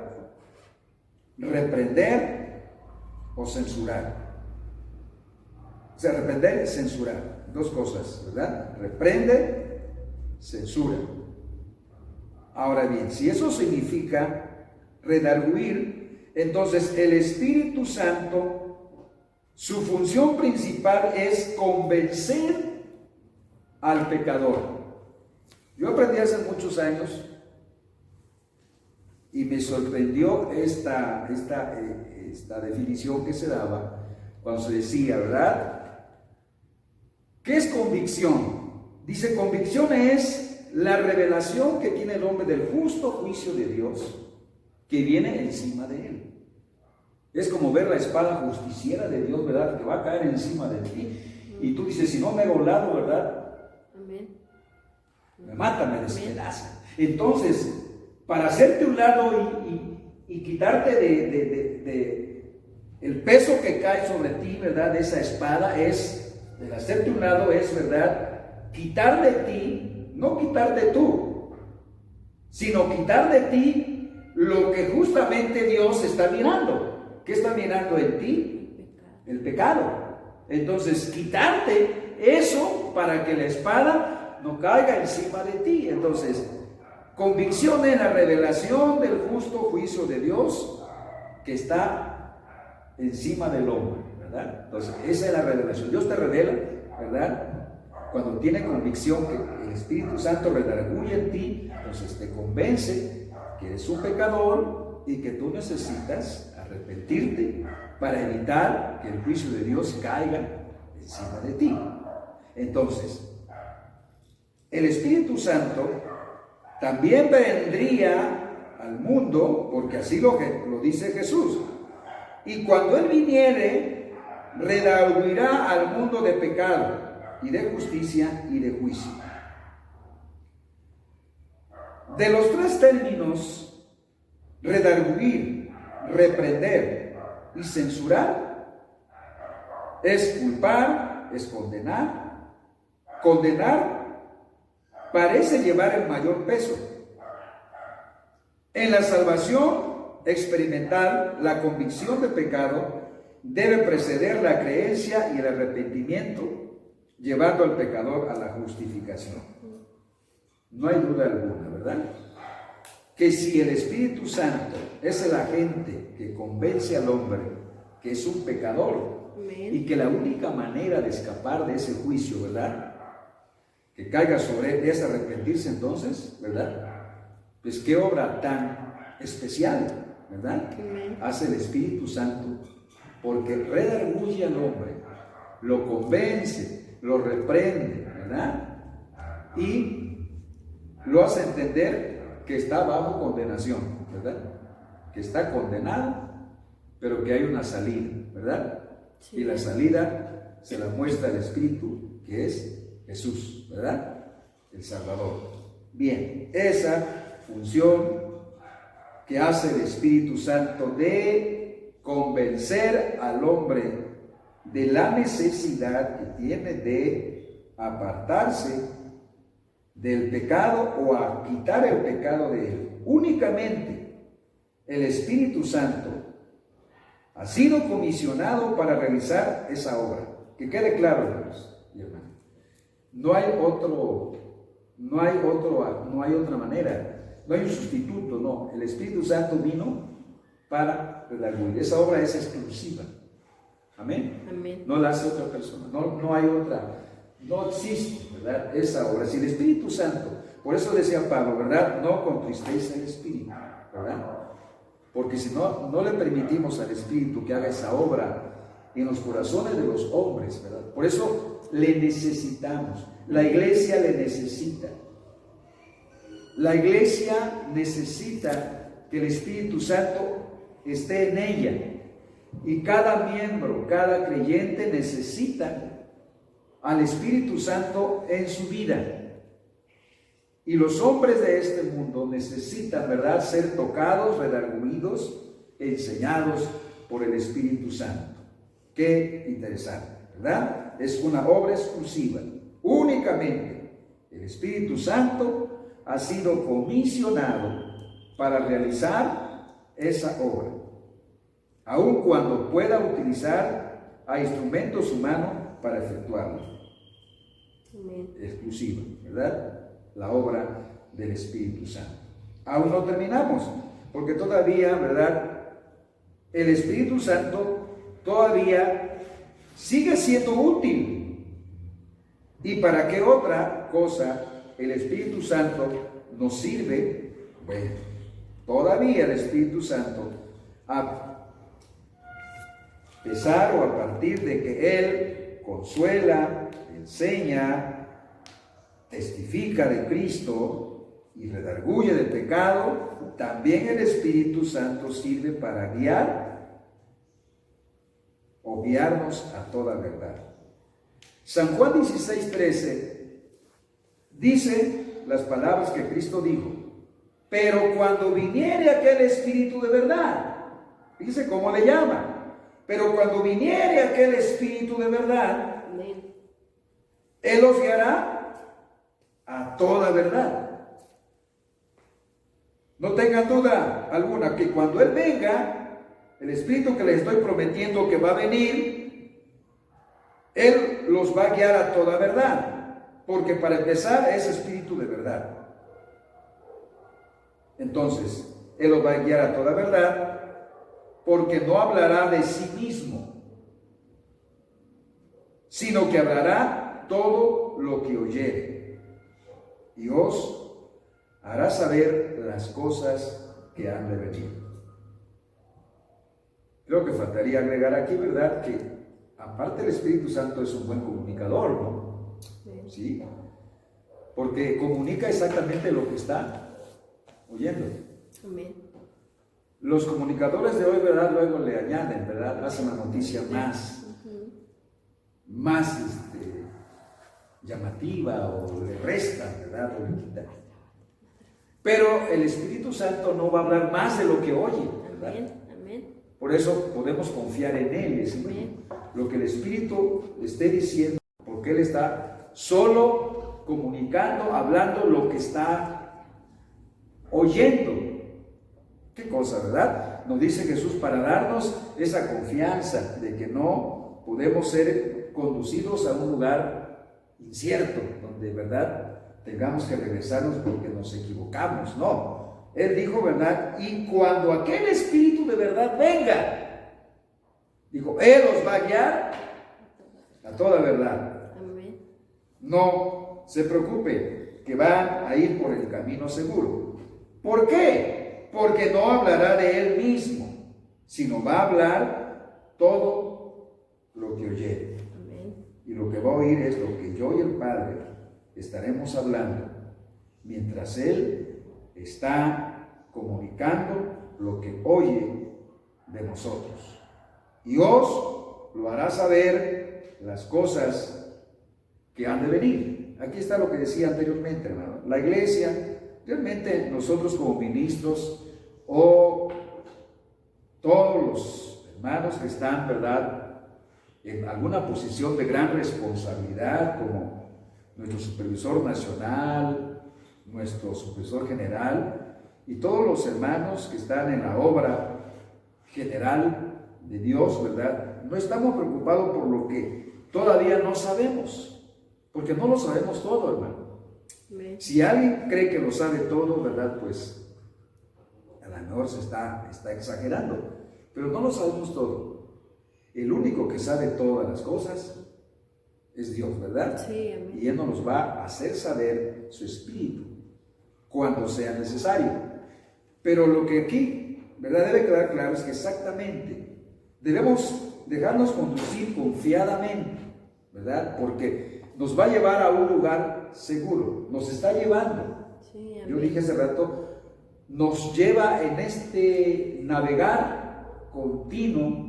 reprender o censurar. O sea, reprender y censurar, 2 cosas, ¿verdad? Reprende, censura. Ahora bien, si eso significa redarguir, entonces el Espíritu Santo, su función principal es convencer al pecador. Yo aprendí hace muchos años y me sorprendió esta definición que se daba cuando se decía, ¿verdad? ¿Qué es convicción? Dice, convicción es la revelación que tiene el hombre del justo juicio de Dios que viene encima de él. Es como ver la espada justiciera de Dios, ¿verdad?, que va a caer encima de ti. Y tú dices, si no me hago un lado, ¿verdad?, amén, me mata, me despedaza. Entonces, para hacerte un lado y quitarte de el peso que cae sobre ti, ¿verdad?, de esa espada, el hacerte un lado es, ¿verdad?, quitar de ti, no quitarte tú, sino quitar de ti lo que justamente Dios está mirando. ¿Qué está mirando en ti? El pecado. Entonces, quitarte eso para que la espada no caiga encima de ti. Entonces, convicción es la revelación del justo juicio de Dios que está encima del hombre, ¿verdad? Entonces, esa es la revelación. Dios te revela, ¿verdad? Cuando tiene convicción que el Espíritu Santo redarguye en ti, entonces te convence que eres un pecador y que tú necesitas arrepentirte para evitar que el juicio de Dios caiga encima de ti. Entonces, el Espíritu Santo también vendría al mundo, porque así lo dice Jesús. Y cuando Él viniere, redarguirá al mundo de pecado y de justicia y de juicio. De los tres términos, redarguir, reprender y censurar, es culpar, es condenar. Condenar parece llevar el mayor peso. En la salvación experimental, la convicción de pecado debe preceder la creencia y el arrepentimiento, llevando al pecador a la justificación. No hay duda alguna, ¿verdad? Que si el Espíritu Santo es el agente que convence al hombre que es un pecador, amén, y que la única manera de escapar de ese juicio, ¿verdad?, que caiga sobre él es arrepentirse, entonces, ¿verdad? Pues qué obra tan especial, ¿verdad?, amén, hace el Espíritu Santo, porque redarguye al hombre, lo convence, lo reprende, ¿verdad?, y lo hace entender que está bajo condenación, ¿verdad?, que está condenado, pero que hay una salida, ¿verdad? Sí. Y la salida se la muestra el Espíritu, que es Jesús, ¿verdad?, el Salvador. Bien, esa función que hace el Espíritu Santo de convencer al hombre de la necesidad que tiene de apartarse del pecado o a quitar el pecado de él. Únicamente el Espíritu Santo ha sido comisionado para realizar esa obra. Que quede claro, hermanos y hermanas. No hay otra manera, no hay un sustituto, no. El Espíritu Santo vino para redarguir. Esa obra es exclusiva. Amén. Amén. No la hace otra persona, no hay otra. No existe, ¿verdad?, esa obra. Si el Espíritu Santo, por eso decía Pablo, ¿verdad?, no contristéis el Espíritu, ¿verdad? Porque si no le permitimos al Espíritu que haga esa obra en los corazones de los hombres, ¿verdad? Por eso le necesitamos. La iglesia le necesita. La iglesia necesita que el Espíritu Santo esté en ella. Y cada miembro, cada creyente necesita al Espíritu Santo en su vida. Y los hombres de este mundo necesitan, ¿verdad?, ser tocados, redarguidos, enseñados por el Espíritu Santo. Qué interesante, ¿verdad? Es una obra exclusiva. Únicamente el Espíritu Santo ha sido comisionado para realizar esa obra, aun cuando pueda utilizar a instrumentos humanos para efectuarlo. Amén. Exclusiva, ¿verdad?, la obra del Espíritu Santo. Aún no terminamos, porque todavía, ¿verdad?, el Espíritu Santo todavía sigue siendo útil. ¿Y para qué otra cosa el Espíritu Santo nos sirve? Bueno, todavía el Espíritu Santo, a pesar o a partir de que Él consuela, enseña, testifica de Cristo y redarguye del pecado, también el Espíritu Santo sirve para guiar o guiarnos a toda verdad. San Juan 16:13 dice las palabras que Cristo dijo: pero cuando viniere aquel Espíritu de verdad, fíjese cómo le llama, pero cuando viniere aquel Espíritu de verdad, Él os guiará a toda verdad. No tengan duda alguna que cuando Él venga, el Espíritu que les estoy prometiendo que va a venir, Él los va a guiar a toda verdad, porque para empezar es Espíritu de verdad. Entonces, Él los va a guiar a toda verdad, porque no hablará de sí mismo, sino que hablará todo lo que oyere, y os hará saber las cosas que han de venir. Creo que faltaría agregar aquí, ¿verdad?, que aparte el Espíritu Santo es un buen comunicador, ¿no? Sí. Porque comunica exactamente lo que está oyendo. Amén. Los comunicadores de hoy, ¿verdad?, luego le añaden, ¿verdad?, hacen la noticia más más llamativa o le resta, ¿verdad? O le quita. Pero el Espíritu Santo no va a hablar más de lo que oye, ¿verdad? Amén. Por eso podemos confiar en Él, decir, lo que el Espíritu esté diciendo, porque Él está solo comunicando, hablando lo que está oyendo. Qué cosa, ¿verdad? Nos dice Jesús para darnos esa confianza de que no podemos ser conducidos a un lugar incierto, donde, ¿verdad?, tengamos que regresarnos porque nos equivocamos. No, Él dijo, ¿verdad? Y cuando aquel Espíritu de verdad venga, dijo, Él os va a guiar a toda verdad. Amén. No se preocupe, que van a ir por el camino seguro. ¿Por qué? Porque no hablará de Él mismo, sino va a hablar todo lo que oyere. Amén. Y lo que va a oír es lo que yo y el Padre estaremos hablando, mientras Él está comunicando lo que oye de nosotros. Y os lo hará saber las cosas que han de venir. Aquí está lo que decía anteriormente, hermano. La iglesia, realmente nosotros como ministros o todos los hermanos que están, ¿verdad?, en alguna posición de gran responsabilidad, como nuestro supervisor nacional, nuestro supervisor general y todos los hermanos que están en la obra general de Dios, ¿verdad? No estamos preocupados por lo que todavía no sabemos, porque no lo sabemos todo, hermano. Amén. Si alguien cree que lo sabe todo, ¿verdad? Pues a lo mejor se está exagerando, pero no lo sabemos todo. El único que sabe todas las cosas es Dios, ¿verdad? Sí, amén. Y Él nos va a hacer saber su Espíritu cuando sea necesario. Pero lo que aquí, ¿verdad?, debe quedar claro es que exactamente debemos dejarnos conducir confiadamente, ¿verdad? Porque nos va a llevar a un lugar seguro, nos está llevando. Sí, amén. Yo dije hace rato, nos lleva en este navegar continuo,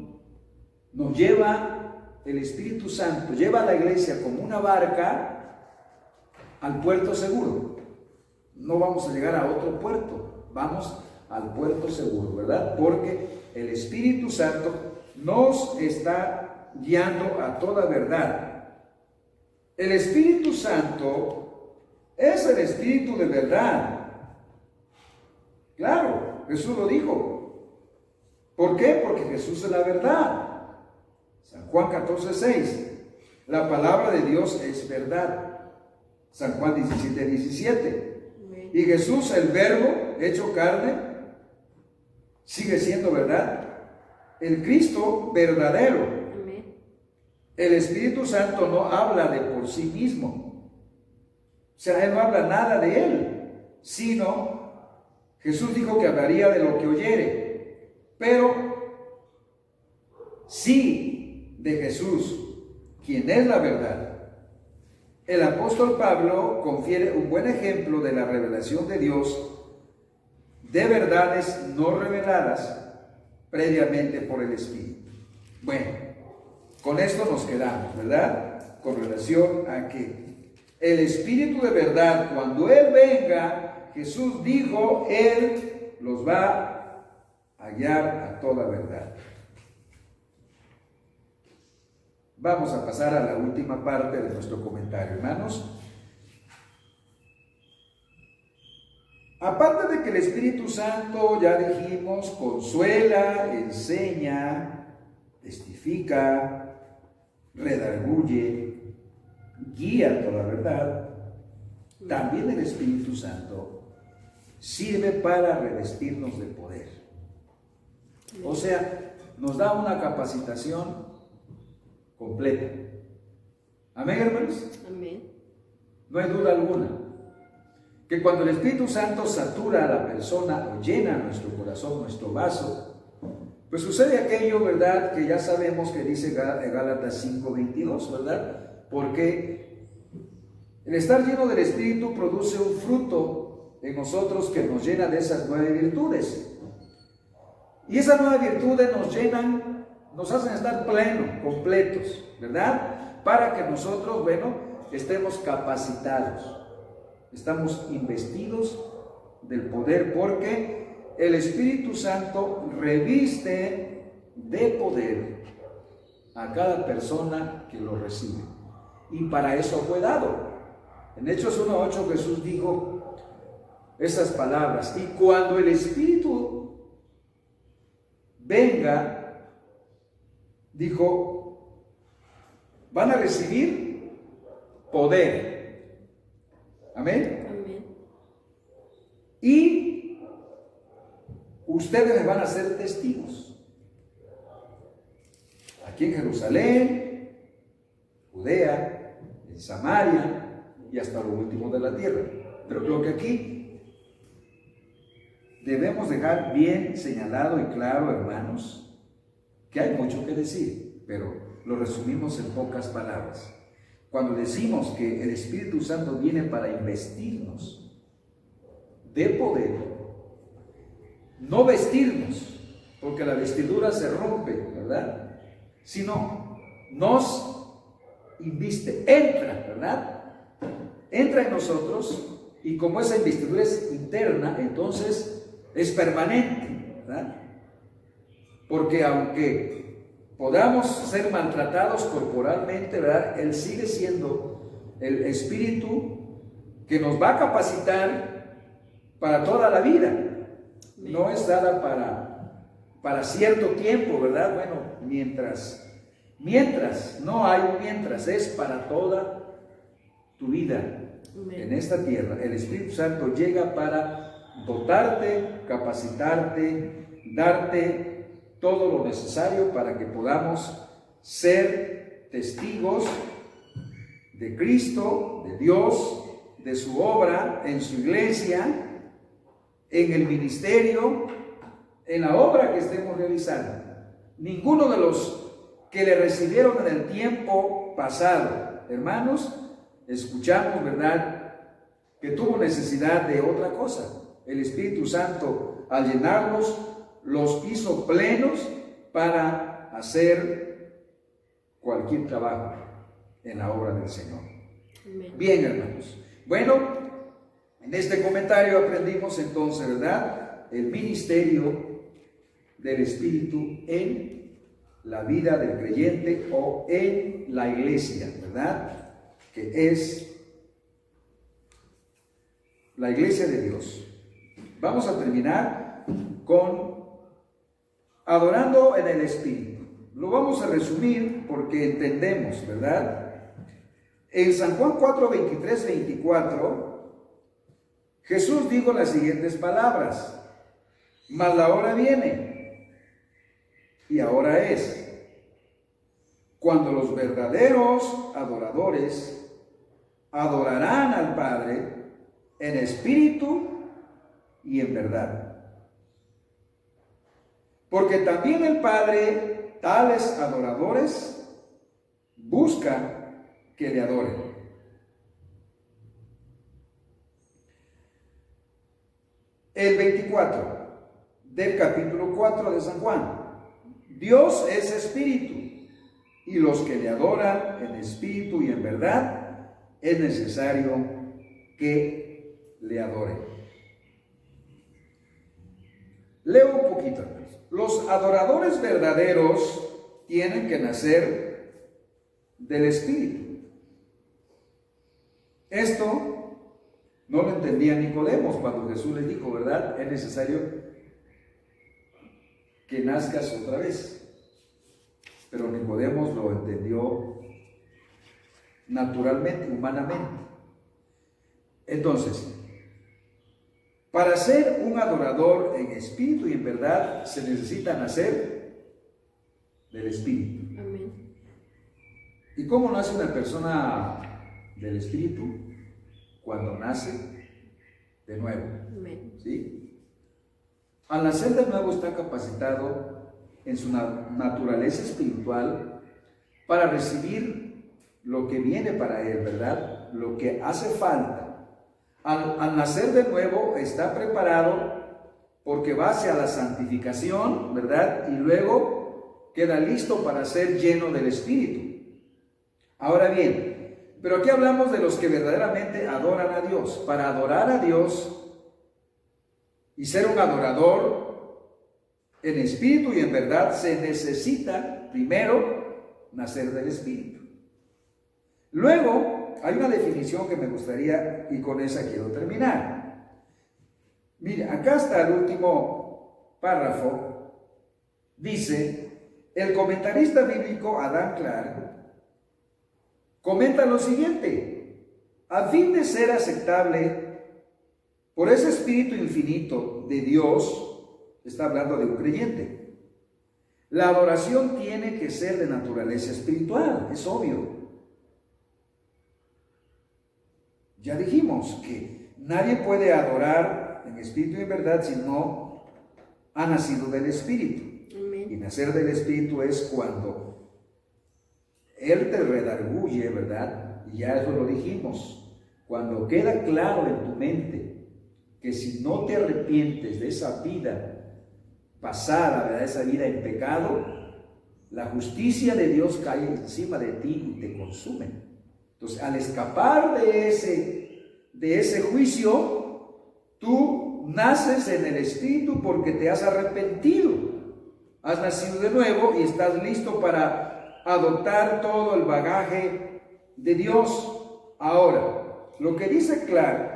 nos lleva el Espíritu Santo, lleva a la iglesia como una barca al puerto seguro. No vamos a llegar a otro puerto, vamos al puerto seguro, ¿verdad? Porque el Espíritu Santo nos está guiando a toda verdad. El Espíritu Santo es el Espíritu de verdad. Claro, Jesús lo dijo. ¿Por qué? Porque Jesús es la verdad. San Juan 14:6. La palabra de Dios es verdad. San Juan 17:17. Y Jesús, el Verbo hecho carne, sigue siendo verdad. El Cristo verdadero. Amén. El Espíritu Santo no habla de por sí mismo. O sea, Él no habla nada de Él, sino Jesús dijo que hablaría de lo que oyere. Pero sí de Jesús, quien es la verdad. El apóstol Pablo confiere un buen ejemplo de la revelación de Dios, de verdades no reveladas previamente por el Espíritu. Bueno, con esto nos quedamos, ¿verdad? Con relación a que el Espíritu de verdad, cuando Él venga, Jesús dijo, Él los va a guiar a toda verdad. Vamos a pasar a la última parte de nuestro comentario, hermanos. Aparte de que el Espíritu Santo, ya dijimos, consuela, enseña, testifica, redarguye, guía toda la verdad, también el Espíritu Santo sirve para revestirnos de poder. O sea, nos da una capacitación completa. Amén, hermanos. Amén. No hay duda alguna que cuando el Espíritu Santo satura a la persona o llena nuestro corazón, nuestro vaso, pues sucede aquello, ¿verdad?, que ya sabemos que dice Gálatas 5:22, ¿verdad? Porque el estar lleno del Espíritu produce un fruto en nosotros que nos llena de esas 9 virtudes. Y esas 9 virtudes nos llenan, nos hacen estar plenos, completos, ¿verdad? para que nosotros, estemos capacitados, estamos investidos del poder, porque el Espíritu Santo reviste de poder a cada persona que lo recibe, y para eso fue dado. En Hechos 1:8 Jesús dijo esas palabras: y cuando el Espíritu venga, dijo, van a recibir poder. Amén. Amén. Y ustedes me van a ser testigos aquí en Jerusalén, Judea, en Samaria y hasta lo último de la tierra. Pero creo que aquí debemos dejar bien señalado y claro, hermanos, que hay mucho que decir, pero lo resumimos en pocas palabras. Cuando decimos que el Espíritu Santo viene para investirnos de poder, no vestirnos, porque la vestidura se rompe, ¿verdad? Sino nos inviste, entra, ¿verdad? Entra en nosotros, y como esa investidura es interna, entonces es permanente, ¿verdad? Porque aunque podamos ser maltratados corporalmente, ¿verdad?, Él sigue siendo el Espíritu que nos va a capacitar para toda la vida. No es dada para cierto tiempo, ¿verdad? Bueno, mientras, no hay un mientras, es para toda tu vida. Amén. En esta tierra. El Espíritu Santo llega para dotarte, capacitarte, darte todo lo necesario para que podamos ser testigos de Cristo, de Dios, de su obra en su iglesia, en el ministerio, en la obra que estemos realizando. Ninguno de los que le recibieron en el tiempo pasado, hermanos, escuchamos, ¿verdad?, que tuvo necesidad de otra cosa. El Espíritu Santo, al llenarlos, los hizo plenos para hacer cualquier trabajo en la obra del Señor. Amén. Bien, hermanos. Bueno, en este comentario aprendimos entonces, ¿verdad?, el ministerio del Espíritu en la vida del creyente o en la iglesia, ¿verdad?, que es la iglesia de Dios. Vamos a terminar con adorando en el Espíritu. Lo vamos a resumir porque entendemos, ¿verdad? En San Juan 4, 23, 24, Jesús dijo las siguientes palabras: mas la hora viene, y ahora es, cuando los verdaderos adoradores adorarán al Padre en espíritu y en verdad. Porque también el Padre tales adoradores busca que le adoren. El 24 del capítulo 4 de San Juan: Dios es espíritu, y los que le adoran en espíritu y en verdad es necesario que le adoren. Leo un poquito. Los adoradores verdaderos tienen que nacer del Espíritu. Esto no lo entendía Nicodemo cuando Jesús le dijo, ¿verdad?, es necesario que nazcas otra vez. Pero Nicodemo lo entendió naturalmente, humanamente. Entonces, para ser un adorador en espíritu y en verdad, se necesita nacer del Espíritu. Amén. ¿Y cómo nace una persona del Espíritu? Cuando nace de nuevo. Amén. ¿Sí? Al nacer de nuevo está capacitado en su naturaleza espiritual para recibir lo que viene para él, ¿verdad?, lo que hace falta. Al nacer de nuevo está preparado porque va hacia la santificación, ¿verdad?, y luego queda listo para ser lleno del Espíritu. Ahora bien, pero aquí hablamos de los que verdaderamente adoran a Dios. Para adorar a Dios y ser un adorador en espíritu y en verdad se necesita primero nacer del Espíritu. Luego hay una definición que me gustaría y con esa quiero terminar. Mire, acá está el último párrafo. Dice, el comentarista bíblico Adam Clark comenta lo siguiente: a fin de ser aceptable por ese espíritu infinito de Dios, está hablando de un creyente, la adoración tiene que ser de naturaleza espiritual, es obvio. Ya dijimos que nadie puede adorar en espíritu y en verdad si no ha nacido del Espíritu. Amén. Y nacer del Espíritu es cuando Él te redarguye, ¿verdad? Y ya eso lo dijimos. Cuando queda claro en tu mente que si no te arrepientes de esa vida pasada, ¿verdad? Esa vida en pecado, la justicia de Dios cae encima de ti y te consume. Entonces, al escapar de ese juicio, tú naces en el Espíritu porque te has arrepentido. Has nacido de nuevo y estás listo para adoptar todo el bagaje de Dios. Ahora, lo que dice Clark,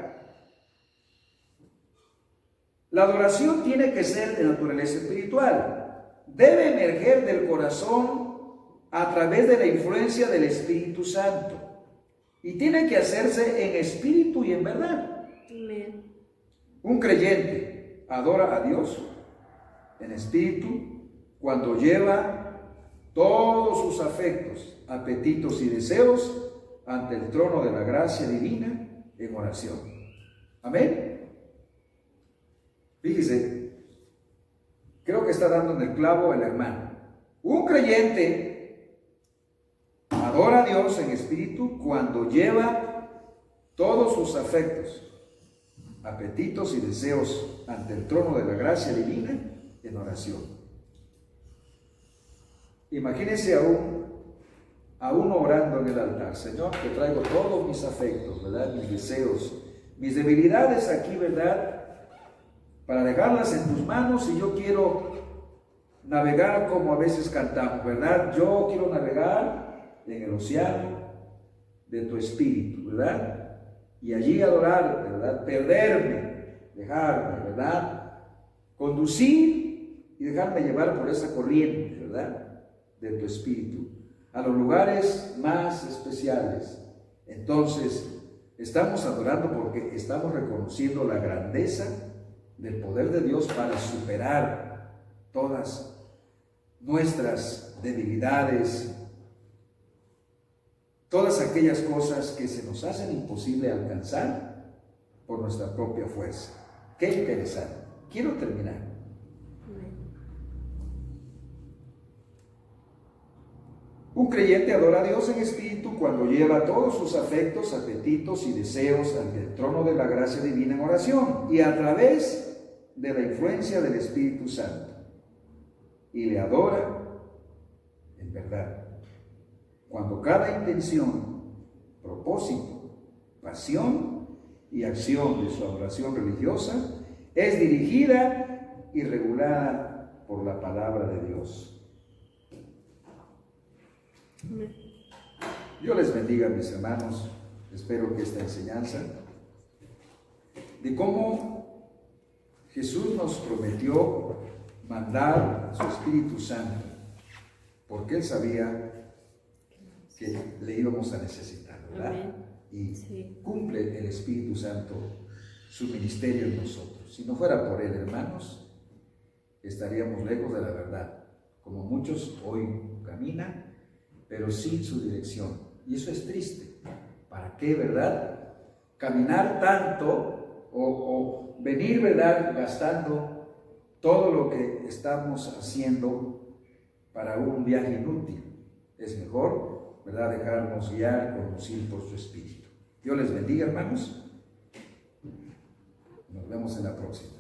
la adoración tiene que ser de naturaleza espiritual. Debe emerger del corazón a través de la influencia del Espíritu Santo. Y tiene que hacerse en espíritu y en verdad. Amén. Un creyente adora a Dios en espíritu cuando lleva todos sus afectos, apetitos y deseos ante el trono de la gracia divina en oración. Amén. Fíjese, creo que está dando en el clavo el hermano. Un creyente adora a Dios en espíritu cuando lleva todos sus afectos, apetitos y deseos ante el trono de la gracia divina en oración. Imagínense a uno orando en el altar: Señor, te traigo todos mis afectos, ¿verdad? Mis deseos, mis debilidades aquí, ¿verdad? Para dejarlas en tus manos, y yo quiero navegar como a veces cantamos, ¿verdad? Yo quiero navegar en el océano de tu espíritu, ¿verdad? Y allí adorarte, ¿verdad? Perderme, dejarme, ¿verdad? Conducir y dejarme llevar por esa corriente, ¿verdad? De tu espíritu, a los lugares más especiales. Entonces, estamos adorando porque estamos reconociendo la grandeza del poder de Dios para superar todas nuestras debilidades, todas aquellas cosas que se nos hacen imposible alcanzar por nuestra propia fuerza. Qué interesante. Quiero terminar. Un creyente adora a Dios en espíritu cuando lleva todos sus afectos, apetitos y deseos ante el trono de la gracia divina en oración y a través de la influencia del Espíritu Santo. Y le adora en verdad. Cuando cada intención, propósito, pasión y acción de su adoración religiosa es dirigida y regulada por la palabra de Dios. Dios les bendiga, mis hermanos. Espero que esta enseñanza de cómo Jesús nos prometió mandar su Espíritu Santo, porque Él sabía que le íbamos a necesitar, ¿verdad? Amén. Y sí, cumple el Espíritu Santo su ministerio en nosotros. Si no fuera por Él, hermanos, estaríamos lejos de la verdad, como muchos hoy caminan, pero sin su dirección. Y eso es triste. ¿Para qué, verdad? Caminar tanto o venir, ¿verdad? Gastando todo lo que estamos haciendo para un viaje inútil. Es mejor, ¿verdad?, dejarnos guiar, conducir por su Espíritu. Dios les bendiga, hermanos. Nos vemos en la próxima.